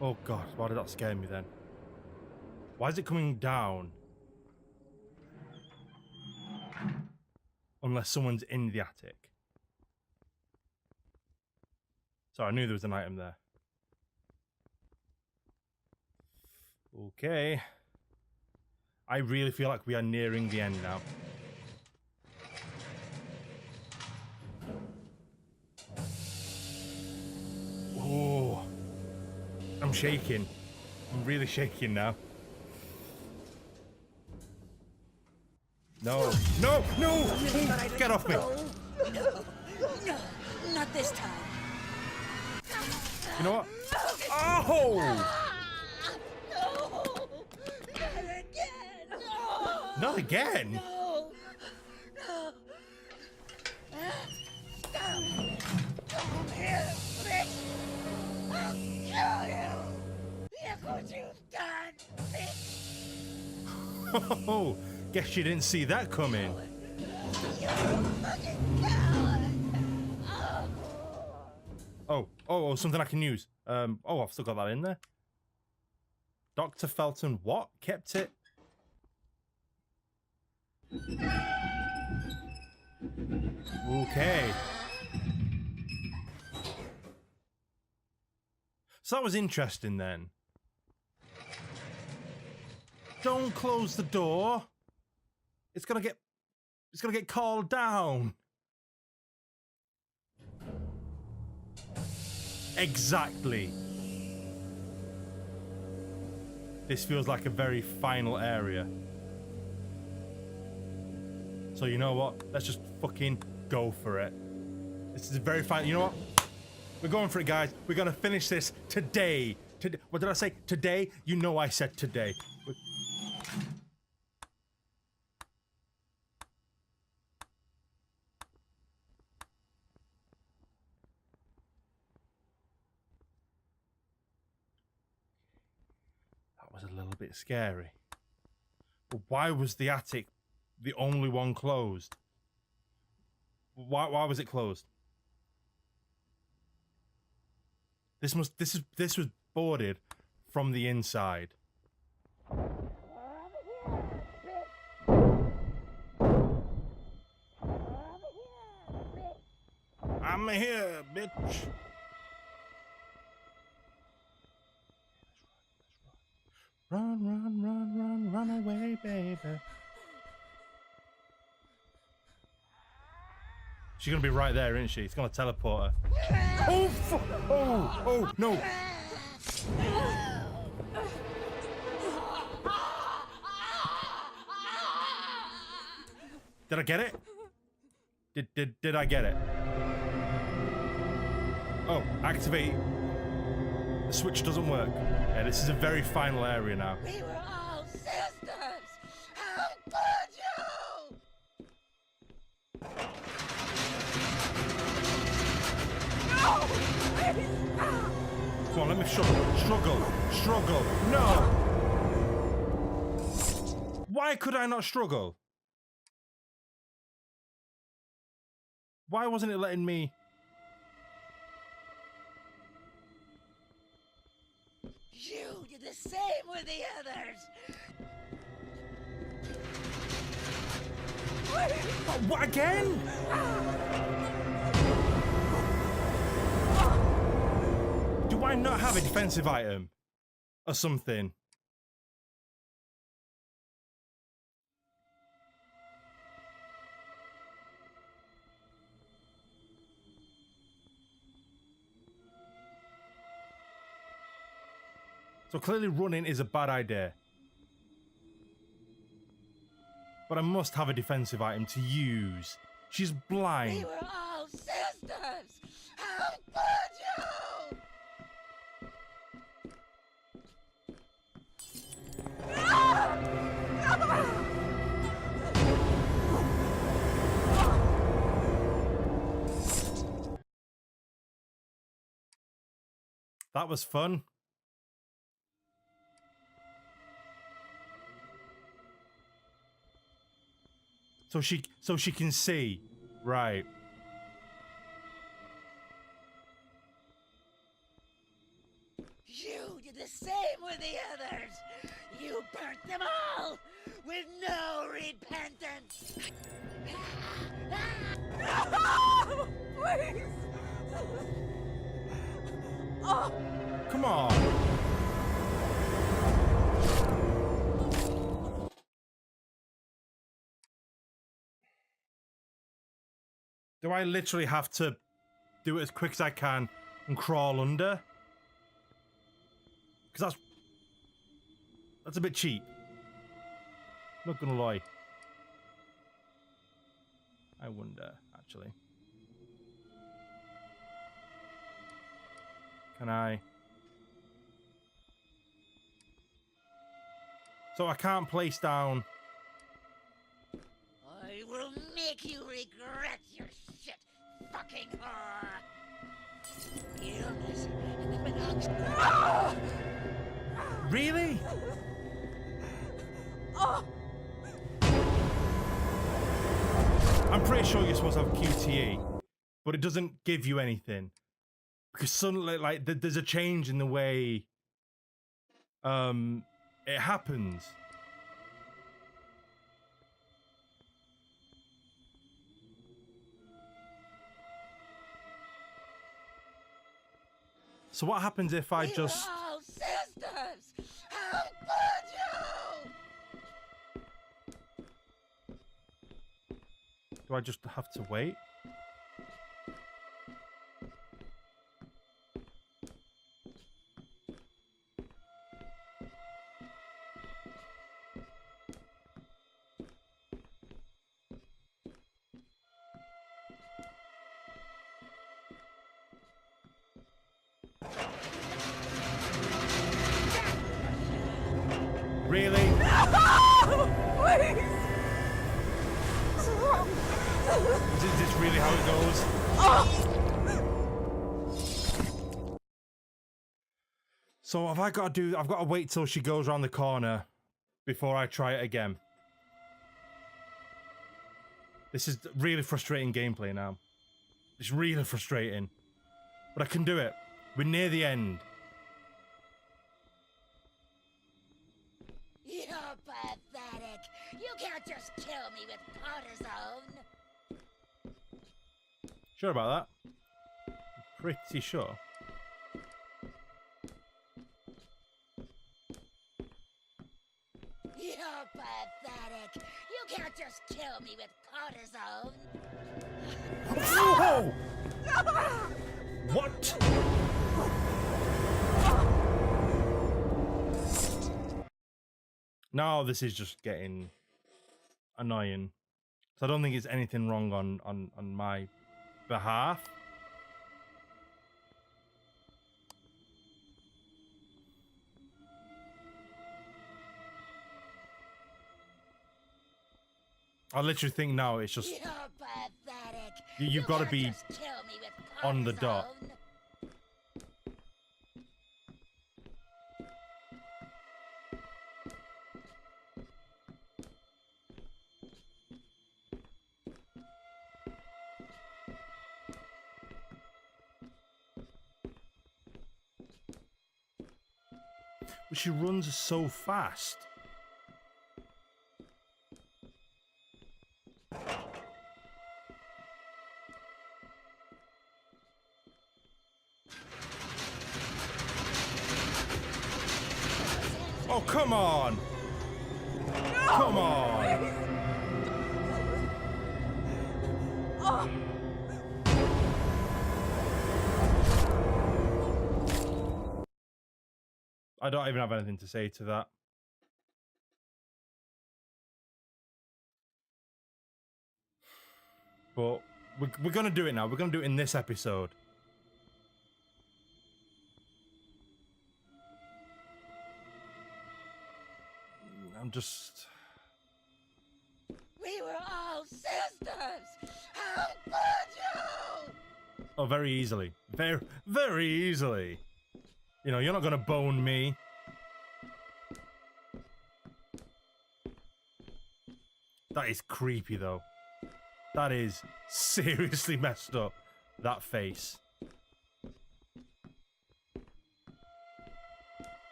oh god, why did that scare me then? Why is it coming down? Unless someone's in the attic. Sorry, I knew there was an item there. Okay. I really feel like we are nearing the end now. Oh. I'm shaking. I'm really shaking now. No. No! No! Get off me! No, not this time. You know what? Oh! No! Not again! No! Not again? No! Oh, guess you didn't see that coming. Oh, something I can use. Oh, I've still got that in there. Dr. Felton, what? Kept it? Okay. So that was interesting then. Don't close the door. It's gonna get called down. Exactly. This feels like a very final area. So you know what? Let's just fucking go for it. This is a very final. You know what? We're going for it, guys. We're gonna finish this today. What did I say? Today? You know I said today. That was a little bit scary. But why was the attic the only one closed? Why was it closed? This was boarded from the inside. I'm here, bitch. Run away, baby. She's gonna be right there, isn't she? It's gonna teleport her. Oh, no. Did I get it? Did I get it? Oh, activate. The switch doesn't work. Yeah, this is a very final area now. We were all sisters! How could you? Come on, let me struggle. No! Why could I not struggle? Why wasn't it letting me? You did the same with the others! What again? Do I not have a defensive item? Or something? So clearly running is a bad idea. But I must have a defensive item to use. She's blind. We were all sisters! How could you? That was fun. So she can see. Right. You did the same with the others! You burnt them all! With no repentance! Please! Oh, Come on. Do I literally have to do it as quick as I can and crawl under? Because that's a bit cheap. Not gonna lie. I wonder, actually. Can I? So I can't place down. I will make you regret your shit, fucking whore! The illness and the monoxide. Really? oh, I'm pretty sure you're supposed to have QTE, but it doesn't give you anything because suddenly, like, there's a change in the way it happens. So what happens if I just... Oh, sisters! How could you? Do I just have to wait? Really? Please! Is this really how it goes? So have I got to do... I've got to wait till she goes around the corner before I try it again. This is really frustrating gameplay now. It's really frustrating. But I can do it. We're near the end. You're pathetic. You can't just kill me with cortisone. Sure about that? Pretty sure. You're pathetic. You can't just kill me with cortisone. Whoa! What? Now this is just getting annoying. So I don't think it's anything wrong on my behalf. I literally think now it's just... You're pathetic. You've got to can't be just kill me with on the dot. cortisone. But she runs so fast. Oh, come on! Come on! I don't even have anything to say to that. But we're gonna do it now. We're gonna do it in this episode. I'm just... We were all sisters. How could you? Oh, very easily. Very, very easily. You know, you're not gonna bone me. That is creepy, though. That is seriously messed up. That face.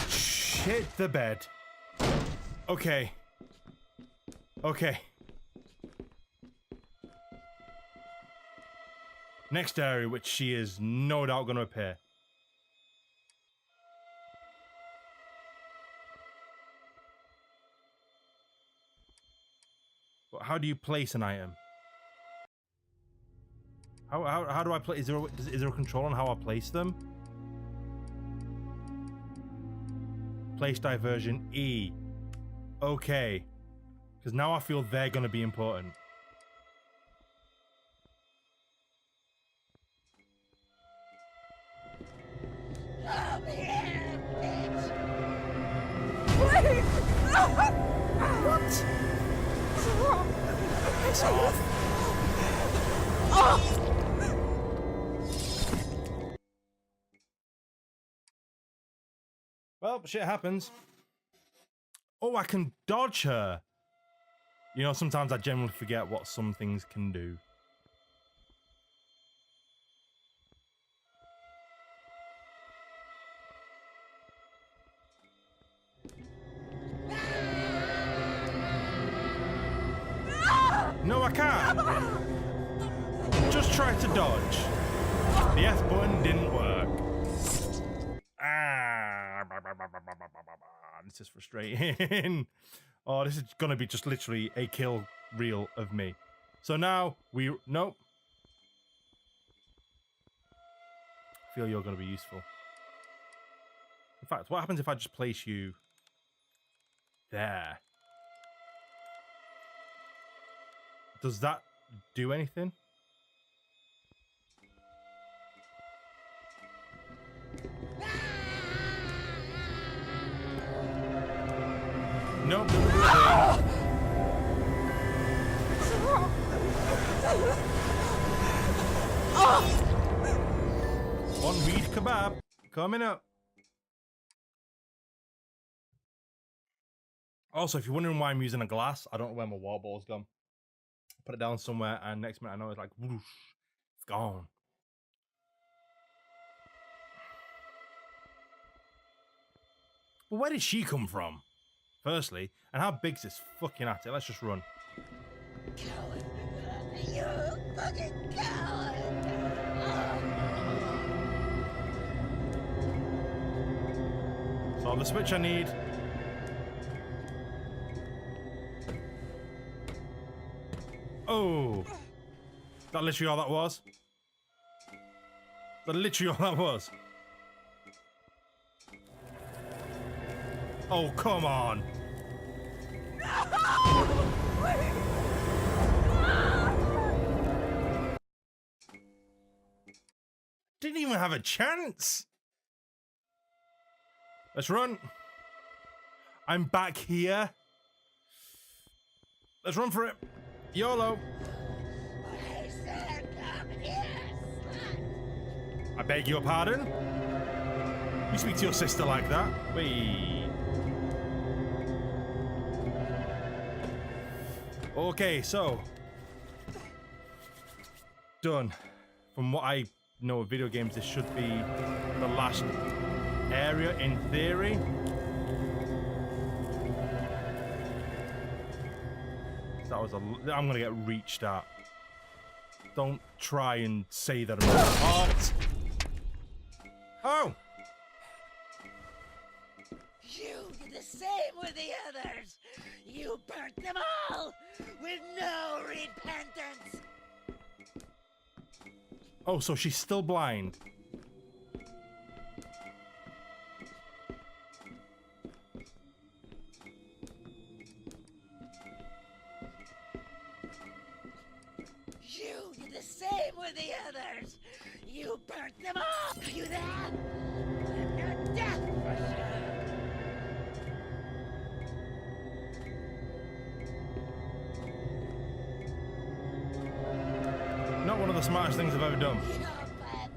Shit the bed. Okay. Okay. Next area, which she is no doubt going to appear. But how do you place an item? How do I place? Is there a control on how I place them? Place diversion E. Okay. Because now I feel they're going to be important. Come here, bitch. Please! What? Piss off. Well, shit happens. Oh, I can dodge her. You know, sometimes I generally forget what some things can do. No, I can't. Just try to dodge. The F button didn't work. Ah, this is frustrating. Oh, this is gonna be just literally a kill reel of me. So now nope. I feel you're gonna be useful. In fact, what happens if I just place you there? Does that do anything? Nope, doesn't do a thing. One reed kebab coming up. Also, if you're wondering why I'm using a glass, I don't know where my water bottle's gone. Put it down somewhere, and next minute I know it's like, whoosh, it's gone. But where did she come from? Firstly, and how big's this fucking attic? Let's just run. Coward. You fucking coward. So the switch I need. Oh, that literally all that was. That literally all that was. Oh, come on. Didn't even have a chance. Let's run. I'm back here. Let's run for it. YOLO. I said come here, slut. I beg your pardon? You speak to your sister like that? Wait. Okay, so. Done. From what I know of video games, this should be the last area in theory. That was I'm gonna get reached at. Don't try and say that I'm hot. Oh! You did the same with the others. You burnt them all with no repentance. Oh, so she's still blind. You did the same with the others. You burnt them all. Are you there? I'm your death for sure. Not one of the smartest things I've ever done. You're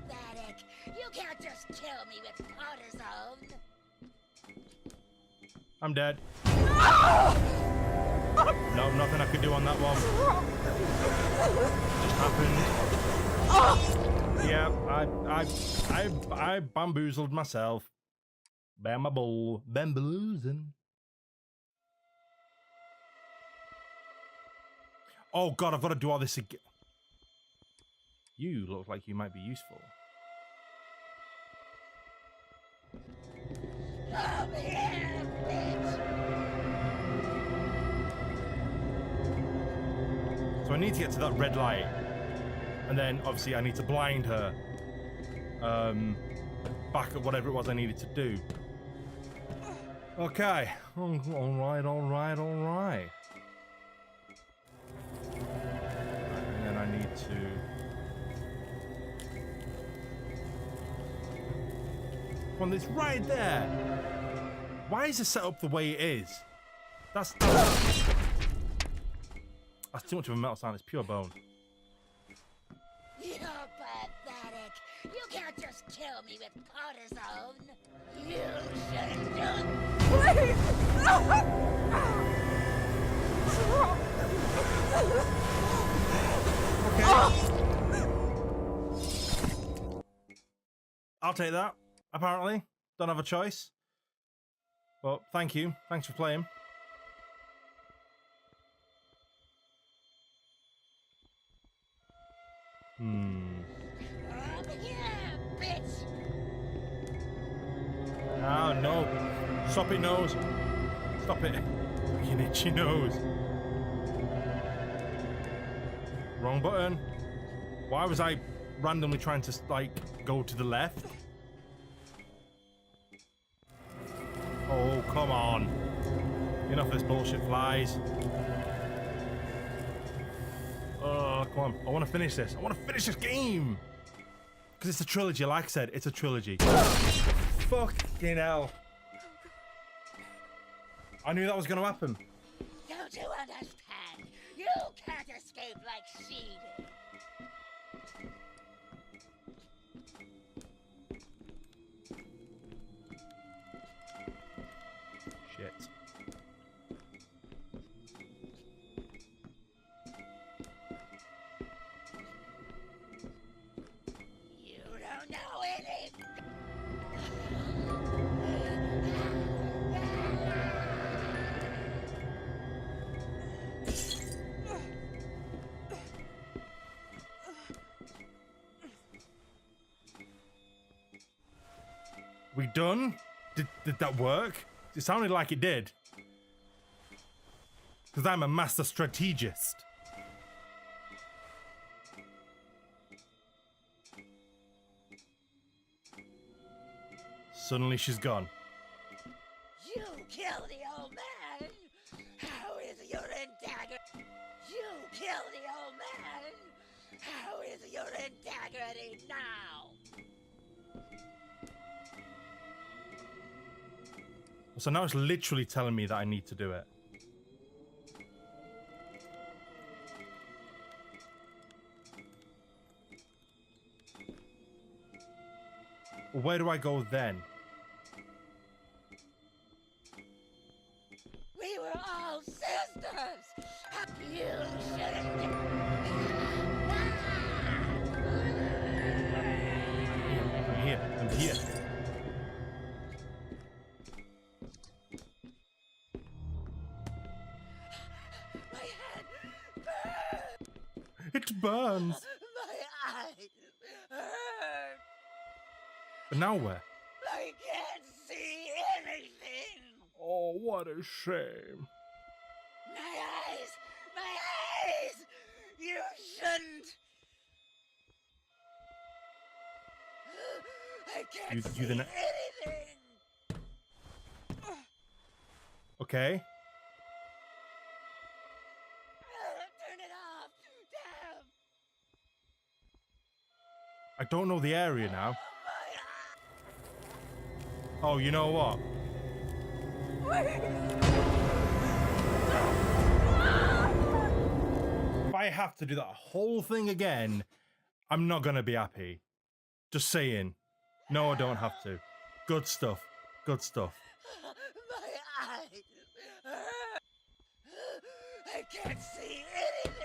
pathetic. You can't just kill me with cortisone. I'm dead. No, nothing I could do on that one. Just happened. Yeah, I bamboozled myself. Bamboozing. Oh god, I've got to do all this again. You look like you might be useful. Come here, bitch. So I need to get to that red light. And then obviously I need to blind her. Back at whatever it was I needed to do. Okay. Alright. And then I need to... One that's right there. Why is it set up the way it is? That's too much of a metal sound. It's pure bone. You're pathetic. You can't just almost kill me with cortisone. You shouldn't do it. I'll take that. Apparently, don't have a choice. But thank you. Thanks for playing. Come here, bitch. Ah, no. Stop it, nose. Stop it. Fucking itchy nose. Wrong button. Why was I randomly trying to, like, go to the left? Oh, come on. Enough of this bullshit, flies. Oh, come on. I want to finish this. I want to finish this game. Because it's a trilogy, like I said, it's a trilogy. Fucking hell. I knew that was going to happen. Don't you understand? You can't escape like she did. Shit. You don't know anything. We done? Did that work? It sounded like it did. Because I'm a master strategist. Suddenly she's gone. You killed the old man. How is your integrity? You killed the old man. How is your integrity now? So now it's literally telling me that I need to do it. Where do I go then? We were all sisters. You shouldn't. I'm here. I'm here. My head burns. It burns. My eyes hurt. But now where? I can't see anything. Oh, what a shame. My eyes! My eyes! You shouldn't! I can't You see the anything! Okay. Turn it off! Damn! I don't know the area now. My Oh, you know what? If I have to do that whole thing again, I'm not gonna be happy. Just saying. No, I don't have to. Good stuff. Good stuff. My eyes hurt! I can't see anything!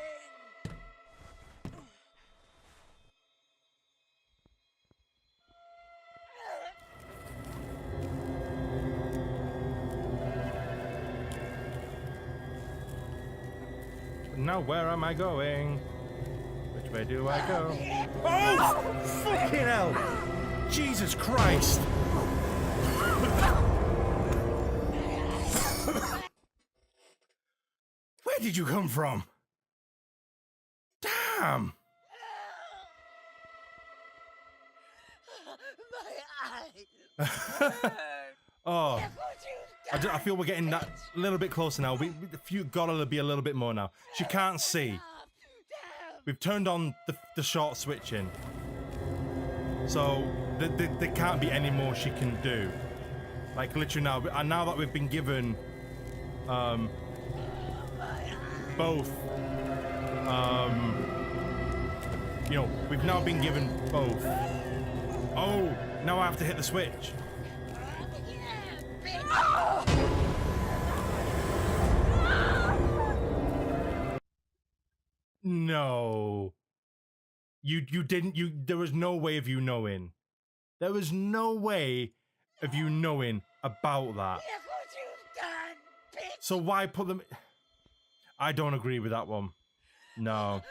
Now where am I going? Which way do I go? Oh! Fucking hell! Jesus Christ! Where did you come from? Damn! My eyes hurt! Oh, Look what you've I feel we're getting that a little bit closer now. We gotta be a little bit more now. She can't see. Damn! We've turned on the short switching. So there can't be any more she can do. Like literally now, and now that we've been given both you know, we've now been given both Oh, now I have to hit the switch. No. You didn't, there was no way of you knowing. There was no way of you knowing about that. Guess what you've done, bitch? So why put them... I don't agree with that one. No.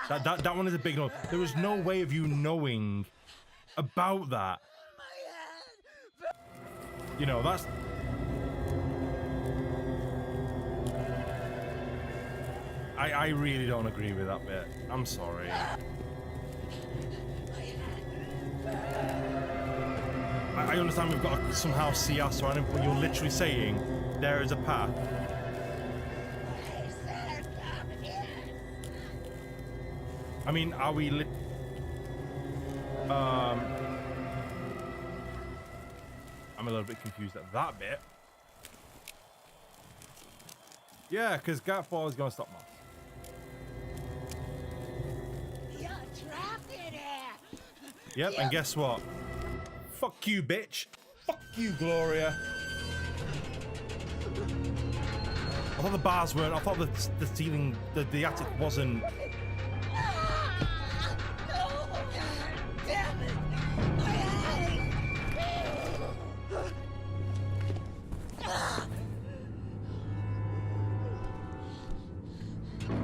That one is a big no. There was no way of you knowing about that. You know, that's... I really don't agree with that bit. I'm sorry. I understand we've got to somehow see us surrounding, but you're literally saying there is a path. I mean, are we I'm a little bit confused at that bit. Yeah, because Gatfall is going to stop Moss. You're trapped in here. Yep, and guess what? Fuck you, bitch. Fuck you, Gloria. I thought the bars weren't. I thought the ceiling, the attic wasn't. Damn it!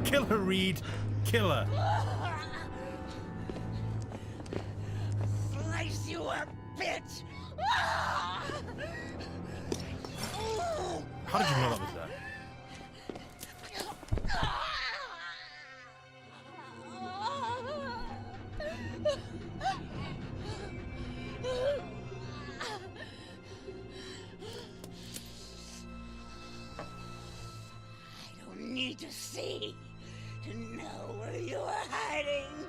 Kill her, Reed. Kill her. Slice you up, bitch! How did you know that was there? I don't need to see to know where you are hiding.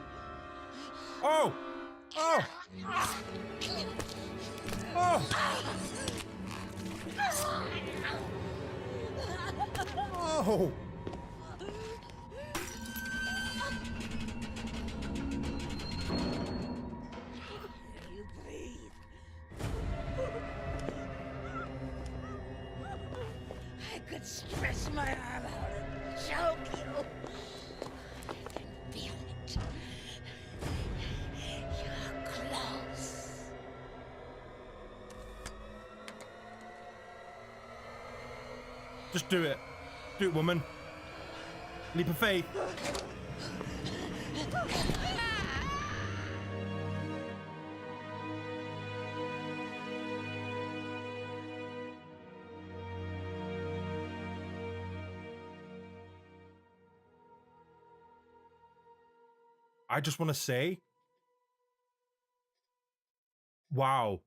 Oh! Oh! Oh! Oh! You breathe. I could stretch my arm out and choke you. I can feel it. You're close. Just do it. Do it, woman. Leap of faith. I just want to say, wow,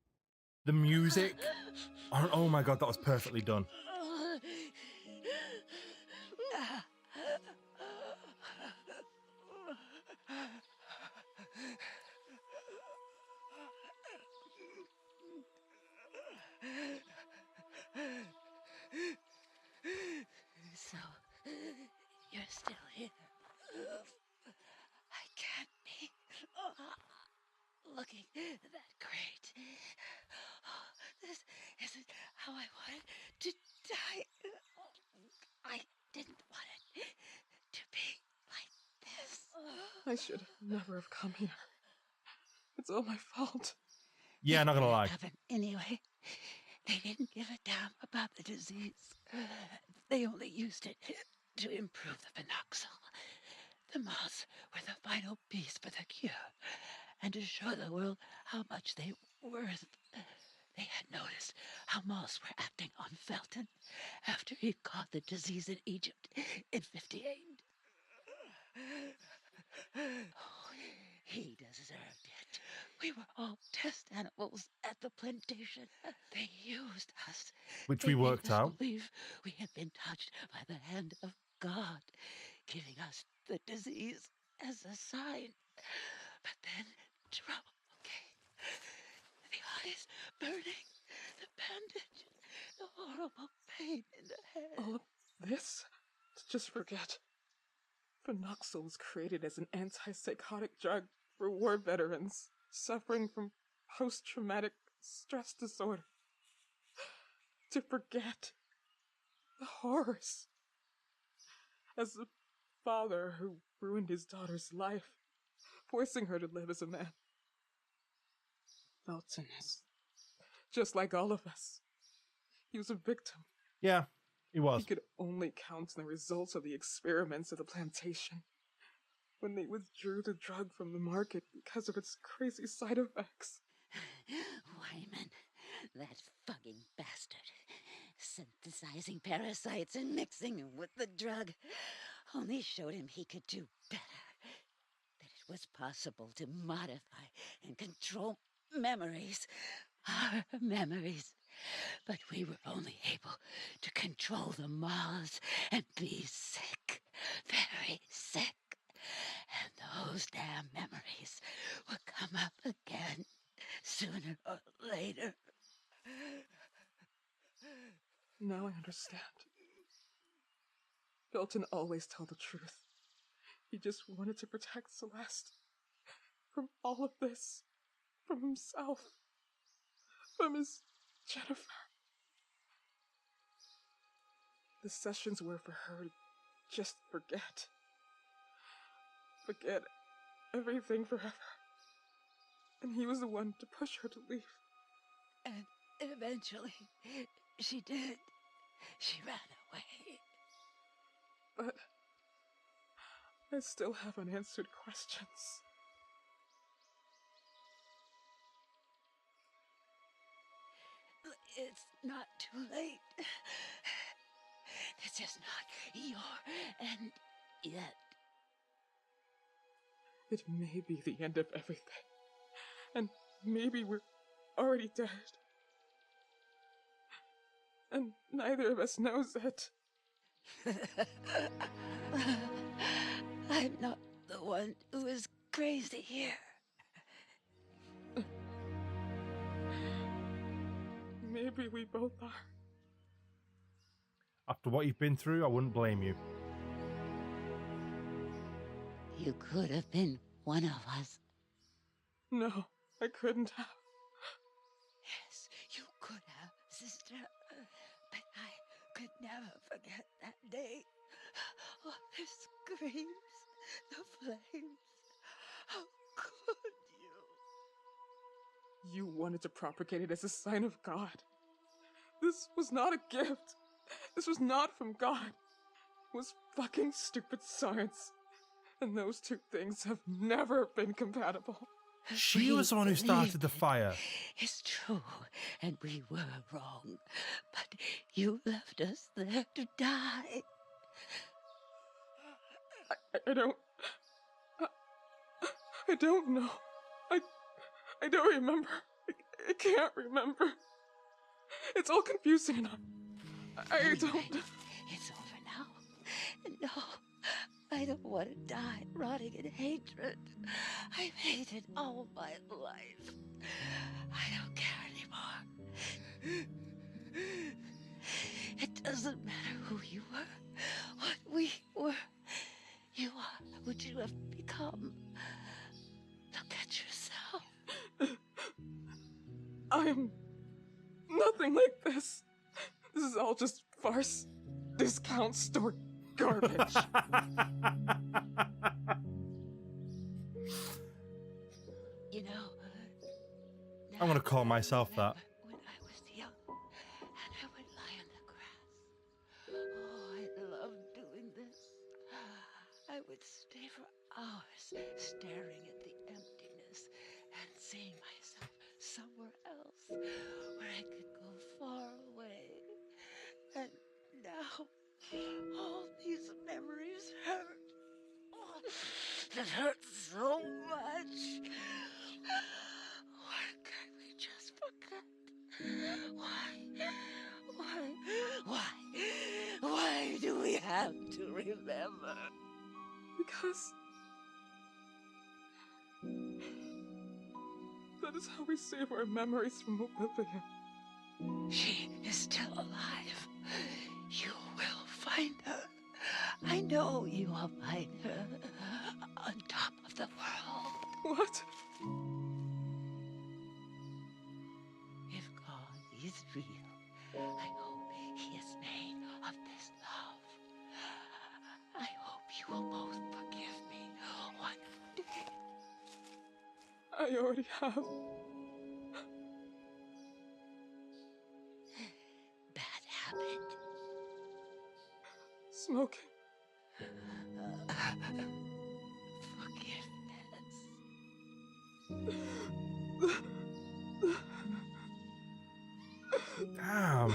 the music. Oh my god, that was perfectly done. So, you're still here. I can't be looking that great. This isn't how I wanted to die. I didn't want it to be like this. I should never have come here. It's all my fault. Yeah, not gonna lie. Happened anyway. They didn't give a damn about the disease. They only used it to improve the phenoxyl. The moths were the final piece for the cure, and to show the world how much they were worth. They had noticed how moths were acting on Felton after he caught the disease in Egypt in 58. Oh, he deserved it. We were all test animals at the plantation. They used us. Which They we made worked us out. believe we had been touched by the hand of God, giving us the disease as a sign. But then trouble came. The eyes burning, the bandage, the horrible pain in the head. All of this? Just forget. Phenoxyl was created as an antipsychotic drug for war veterans suffering from post-traumatic stress disorder. To forget the horrors. As a father who ruined his daughter's life, forcing her to live as a man. Felton is just like all of us. He was a victim. Yeah, he was. He could only count on the results of the experiments of the plantation. When they withdrew the drug from the market because of its crazy side effects. Wyman, that fucking bastard. Synthesizing parasites and mixing them with the drug only showed him he could do better. That it was possible to modify and control memories. Our memories. But we were only able to control the moths and be sick. Very sick. And those damn memories will come up again, sooner or later. Now I understand. Felton always told the truth. He just wanted to protect Celeste. From all of this. From himself. From his Jennifer. The sessions were for her to just forget. Forget everything forever. And he was the one to push her to leave. And eventually, she did. She ran away. But I still have unanswered questions. It's not too late. This is not your end yet. It may be the end of everything. And maybe we're already dead. And neither of us knows it. I'm not the one who is crazy here. Maybe we both are. After what you've been through, I wouldn't blame you. You could have been one of us. No, I couldn't have. Yes, you could have, sister. But I could never forget that day. Oh, the screams, the flames. How could you? You wanted to propagate it as a sign of God. This was not a gift. This was not from God. It was fucking stupid science. And those two things have never been compatible. She was the one who started the fire. It's true, and we were wrong. But you left us there to die. I don't know. I don't remember. I can't remember. It's all confusing enough. I don't... It's over now. No, I don't want to die rotting in hatred. I've hated all my life. I don't care anymore. It doesn't matter who you were, what we were. You are what you have become. Look at yourself. I'm nothing like this. This is all just farce, discount store garbage. You know, I'm gonna call myself that. when I was young, and I would lie on the grass. Oh, I loved doing this. I would stay for hours staring at the emptiness and seeing myself somewhere else where I could go far away. And now, all these memories hurt. Oh, it hurts so much. Why can't we just forget? Why do we have to remember? Because that is how we save our memories from oblivion. She is still alive. You will find her. I know you will find her on top of the world. What? is real. I hope he is made of this love. I hope you will both forgive me one day. I already have. Bad habit. Smoking. Forgiveness. Damn.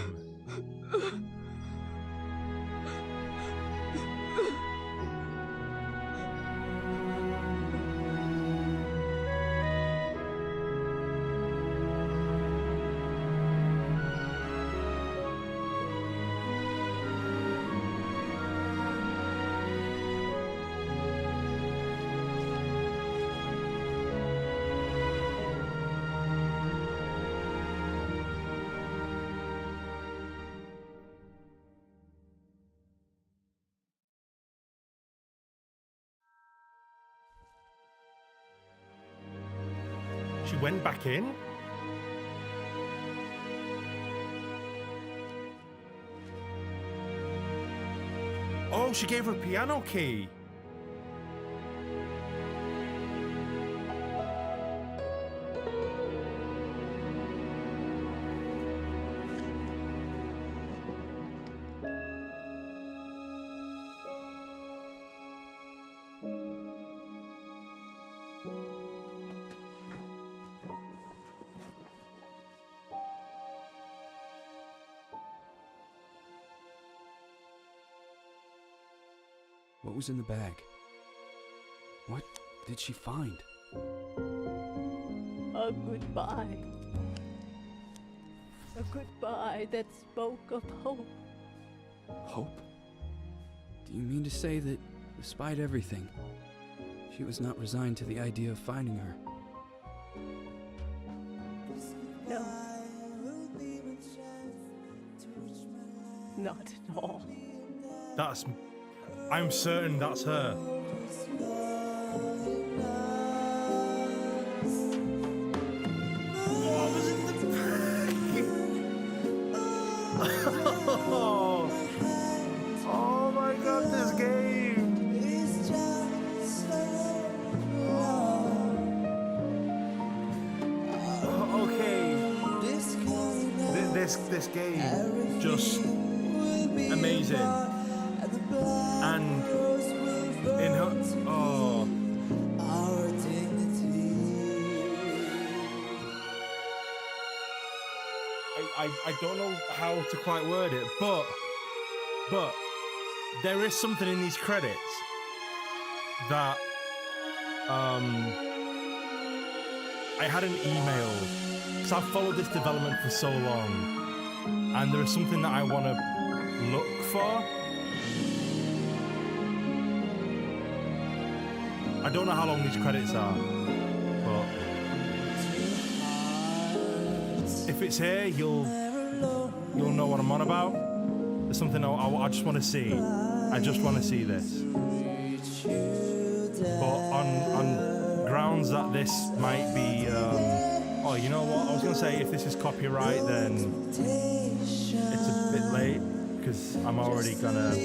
She went back in? Oh, she gave her a piano key. What was in the bag? What did she find? A goodbye. A goodbye that spoke of hope. Hope? Do you mean to say that, despite everything, she was not resigned to the idea of finding her? No. Not at all. That's... I'm certain that's her. What was in the bag? Oh my god, this game. Okay. This game just amazing. And in her, oh, I don't know how to quite word it, but there is something in these credits that I had an email, because I've followed this development for so long, and there is something that I want to look for. I don't know how long these credits are, but if it's here, you'll know what I'm on about. There's something I just want to see. I just want to see this. But on grounds that this might be, oh, you know what? I was gonna say if this is copyright, then it's a bit late because I'm already gonna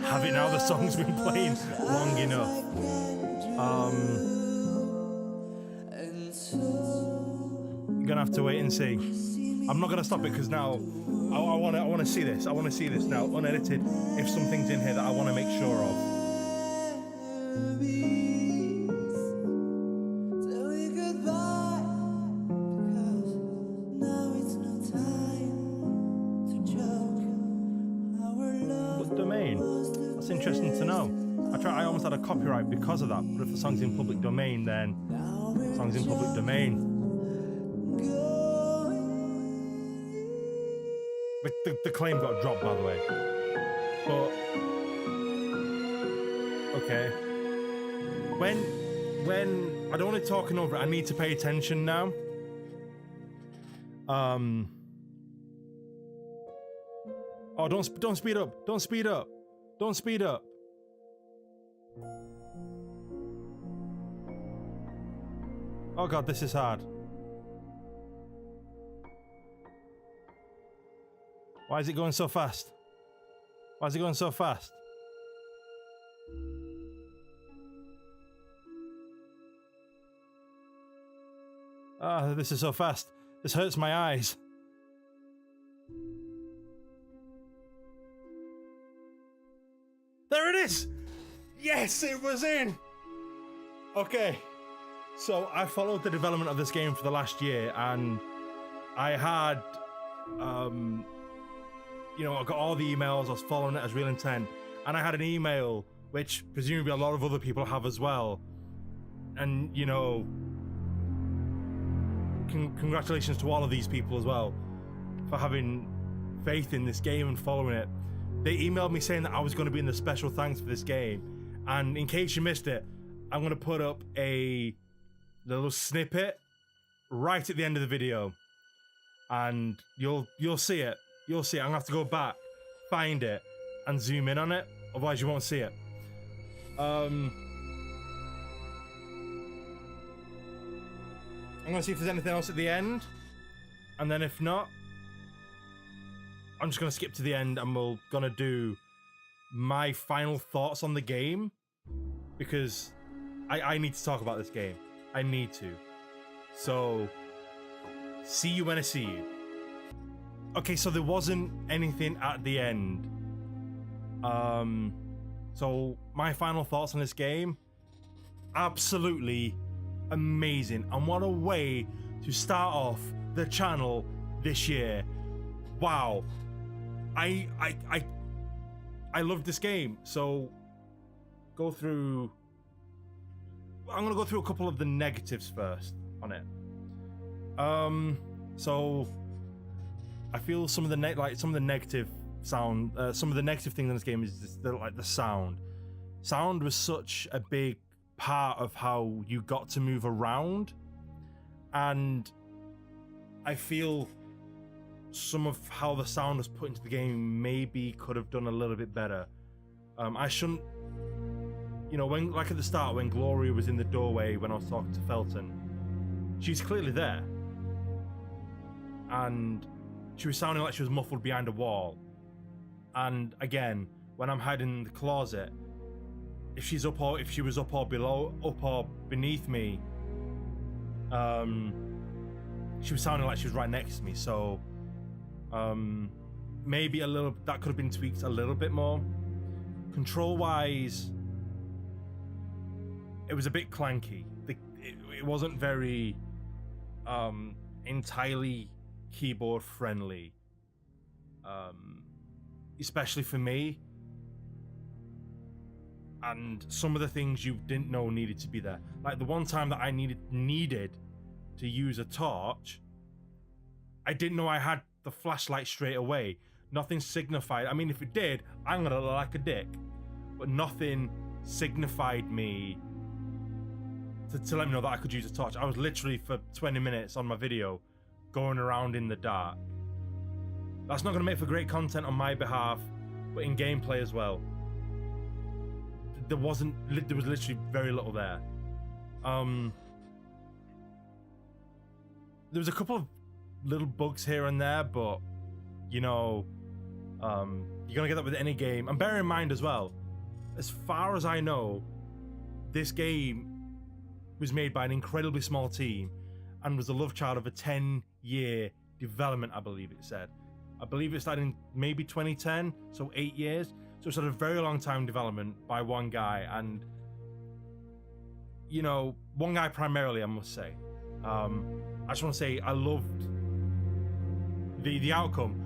have it now. The song's been playing long enough. You're gonna have to wait and see. I'm not gonna stop it because now I want to see this. I want to see this now, unedited. If something's in here that I want to make sure of. What domain? That's interesting to know. I almost had a copyright because of that, but if the song's in public domain, then the song's in public domain. The claim got dropped, by the way. But okay. When I don't want to talking over it, I need to pay attention now. Oh, don't speed up! Don't speed up! Don't speed up! Oh god, this is hard. Why is it going so fast? Why is it going so fast? Ah, this is so fast. This hurts my eyes. There it is! Yes, it was in! Okay, so I followed the development of this game for the last year, and I had, you know, I got all the emails, I was following it as real intent, and I had an email, which presumably a lot of other people have as well, and, you know, congratulations to all of these people as well for having faith in this game and following it. They emailed me saying that I was going to be in the special thanks for this game, and in case you missed it, I'm going to put up a little snippet right at the end of the video, and you'll see it. You'll see it. I'm going to have to go back, find it, and zoom in on it, otherwise you won't see it. I'm going to see if there's anything else at the end, and then if not, I'm just going to skip to the end and we're going to do my final thoughts on the game, because I need to talk about this game. I need to. So, see you when I see you. Okay, so there wasn't anything at the end. So my final thoughts on this game, absolutely amazing. And what a way to start off the channel this year. Wow. I loved this game. So I'm gonna go through a couple of the negatives first on it. So I feel some of the negative sound, some of the negative things in this game is just the sound. Sound was such a big part of how you got to move around, and I feel some of how the sound was put into the game maybe could have done a little bit better. I shouldn't, you know, when, like at the start when Gloria was in the doorway when I was talking to Felton, she's clearly there, and she was sounding like she was muffled behind a wall. And again, when I'm hiding in the closet, if she was up or below, up or beneath me, she was sounding like she was right next to me. So maybe that could have been tweaked a little bit more. Control wise, it was a bit clanky. It wasn't very entirely keyboard friendly, especially for me. And some of the things you didn't know needed to be there, like the one time that I needed to use a torch, I didn't know I had the flashlight straight away. Nothing signified. I mean, if it did, I'm gonna look like a dick, but nothing signified me to let me know that I could use a torch. I was literally for 20 minutes on my video going around in the dark. That's not going to make for great content on my behalf, but in gameplay as well. There was literally very little there. There was a couple of little bugs here and there, but you know, you're gonna get that with any game. And bear in mind as well, as far as I know, this game was made by an incredibly small team and was the love child of a 10-year development, I believe it said. I believe it started in maybe 2010, so 8 years. So it's had a very long time development by one guy, and you know, one guy primarily, I must say. I just want to say I loved the outcome.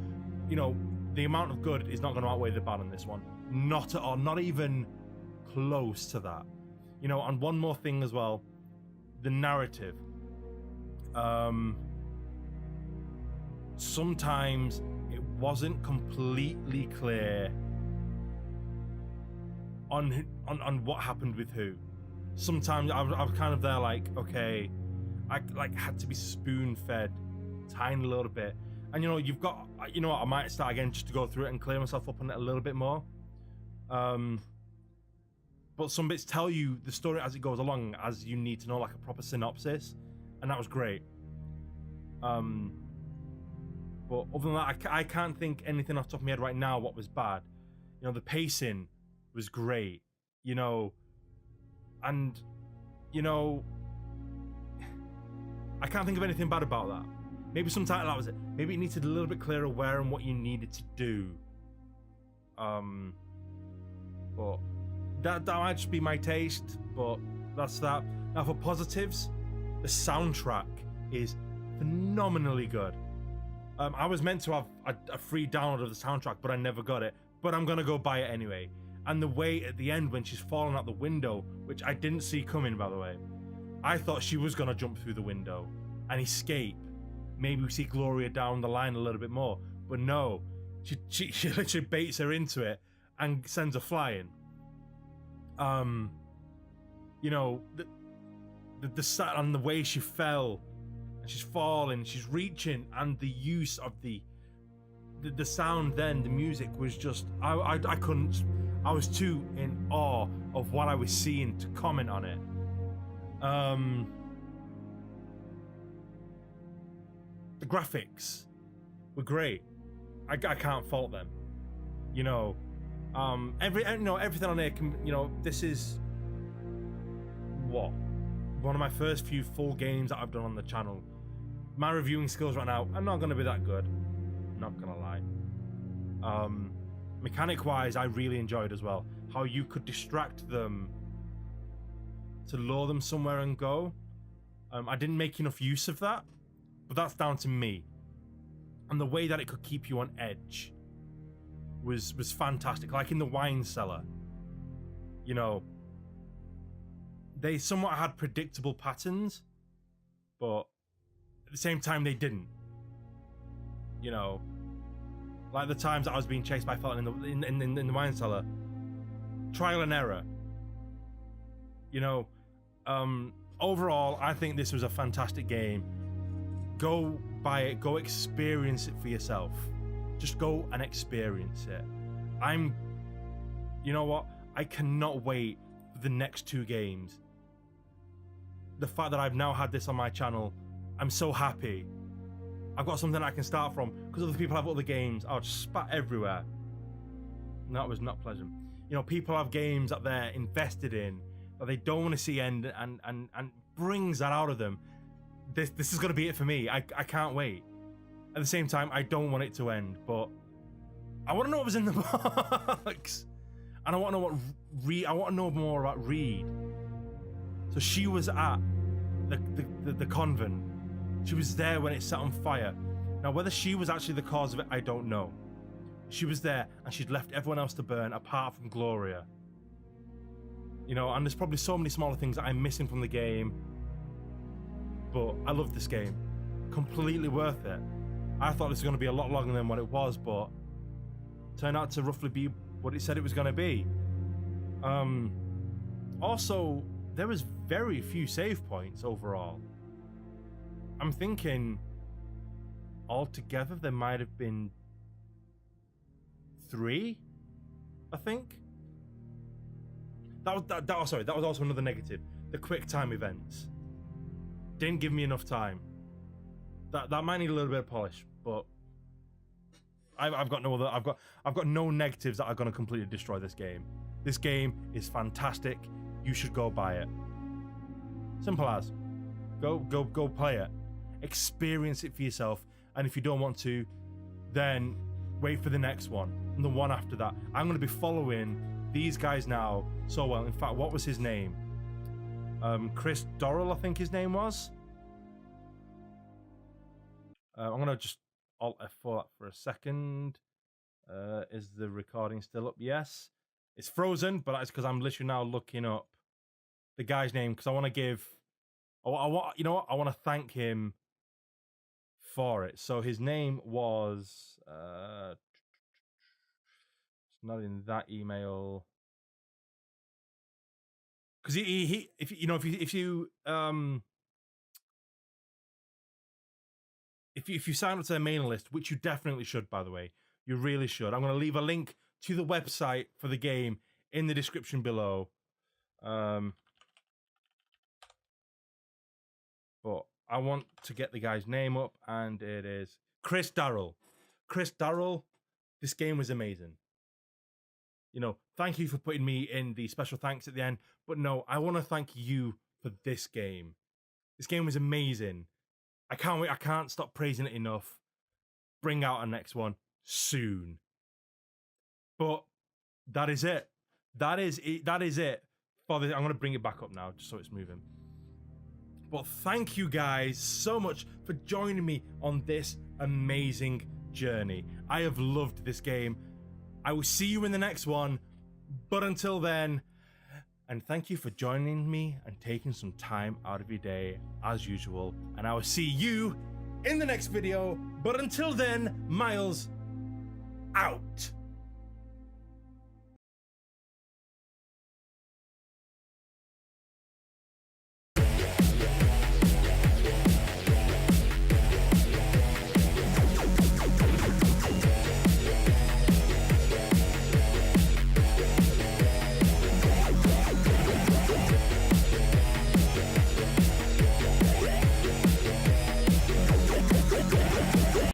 You know, the amount of good is not going to outweigh the bad on this one. Not at all, not even close to that. You know, and one more thing as well, the narrative. Sometimes it wasn't completely clear on what happened with who. Sometimes I was kind of there like, okay, I had to be spoon-fed tiny little bit. And you know, you've got, you know what, I might start again just to go through it and clear myself up on it a little bit more. But some bits tell you the story as it goes along, as you need to know, like a proper synopsis, and that was great. But other than that, I can't think anything off the top of my head right now what was bad. You know, the pacing was great, you know, and, you know, I can't think of anything bad about that. Maybe sometimes that was it. Maybe it needed a little bit clearer where and what you needed to do. But that might just be my taste, but that's that. Now for positives, the soundtrack is phenomenally good. I was meant to have a free download of the soundtrack, but I never got it. But I'm gonna go buy it anyway. And the way at the end when she's falling out the window, which I didn't see coming, by the way, I thought she was gonna jump through the window and escape. Maybe we see Gloria down the line a little bit more, but no, she literally baits her into it and sends her flying. You know, the sat and the way she fell, and she's falling, she's reaching, and the use of the sound, then the music was just I couldn't. I was too in awe of what I was seeing to comment on it. The graphics were great. I can't fault them. You know, everything on here can, you know, this is what, one of my first few full games that I've done on the channel. My reviewing skills right now are not going to be that good. Not gonna lie. Mechanic wise, I really enjoyed as well how you could distract them to lure them somewhere and go. I didn't make enough use of that, but that's down to me. And the way that it could keep you on edge was fantastic. Like in the wine cellar, you know, they somewhat had predictable patterns, but at the same time they didn't. You know, like the times that I was being chased by Felton in the wine cellar, trial and error. You know, overall, I think this was a fantastic game. Go buy it, go experience it for yourself. Just go and experience it. You know what? I cannot wait for the next 2 games. The fact that I've now had this on my channel, I'm so happy. I've got something I can start from, because other people have other games. I'll just spat everywhere. And that was not pleasant. You know, people have games that they're invested in, that they don't want to see end, and brings that out of them. This is going to be it for me. I can't wait. At the same time, I don't want it to end, but I want to know what was in the box. And I want to know I want to know more about Reed. So she was at the convent. She was there when it set on fire. Now, whether she was actually the cause of it, I don't know. She was there, and she'd left everyone else to burn, apart from Gloria. You know, and there's probably so many smaller things that I'm missing from the game. But I love this game. Completely worth it. I thought this was going to be a lot longer than what it was, but turned out to roughly be what it said it was going to be. Also, there was very few save points overall. I'm thinking altogether there might have been 3, I think. That was also another negative. The quick time events didn't give me enough time. That might need a little bit of polish, but I've got no negatives that are going to completely destroy this game. This game is fantastic. You should go buy it. Simple as. Go play it. Experience it for yourself. And if you don't want to, then wait for the next one and the one after that. I'm going to be following these guys now so well. In fact, what was his name? Chris Dorrell, I think his name was. I'm going to just Alt F4 that for a second. Is the recording still up? Yes. It's frozen, but that's because I'm literally now looking up the guy's name, because I want to give... I want, you know what? I want to thank him for it. So his name was... it's not in that email. Because if you sign up to their mailing list, which you definitely should, by the way, you really should. I'm going to leave a link to the website for the game in the description below. But I want to get the guy's name up, and it is Chris Darrell. Chris Darrell, this game was amazing. You know, thank you for putting me in the special thanks at the end. But no, I want to thank you for this game. This game was amazing. I can't wait. I can't stop praising it enough. Bring out a next one soon. But that is it. That is it. That is it. For the, I'm going to bring it back up now just so it's moving. But thank you guys so much for joining me on this amazing journey. I have loved this game. I will see you in the next one. But until then, and thank you for joining me and taking some time out of your day as usual. And I will see you in the next video. But until then, Miles out.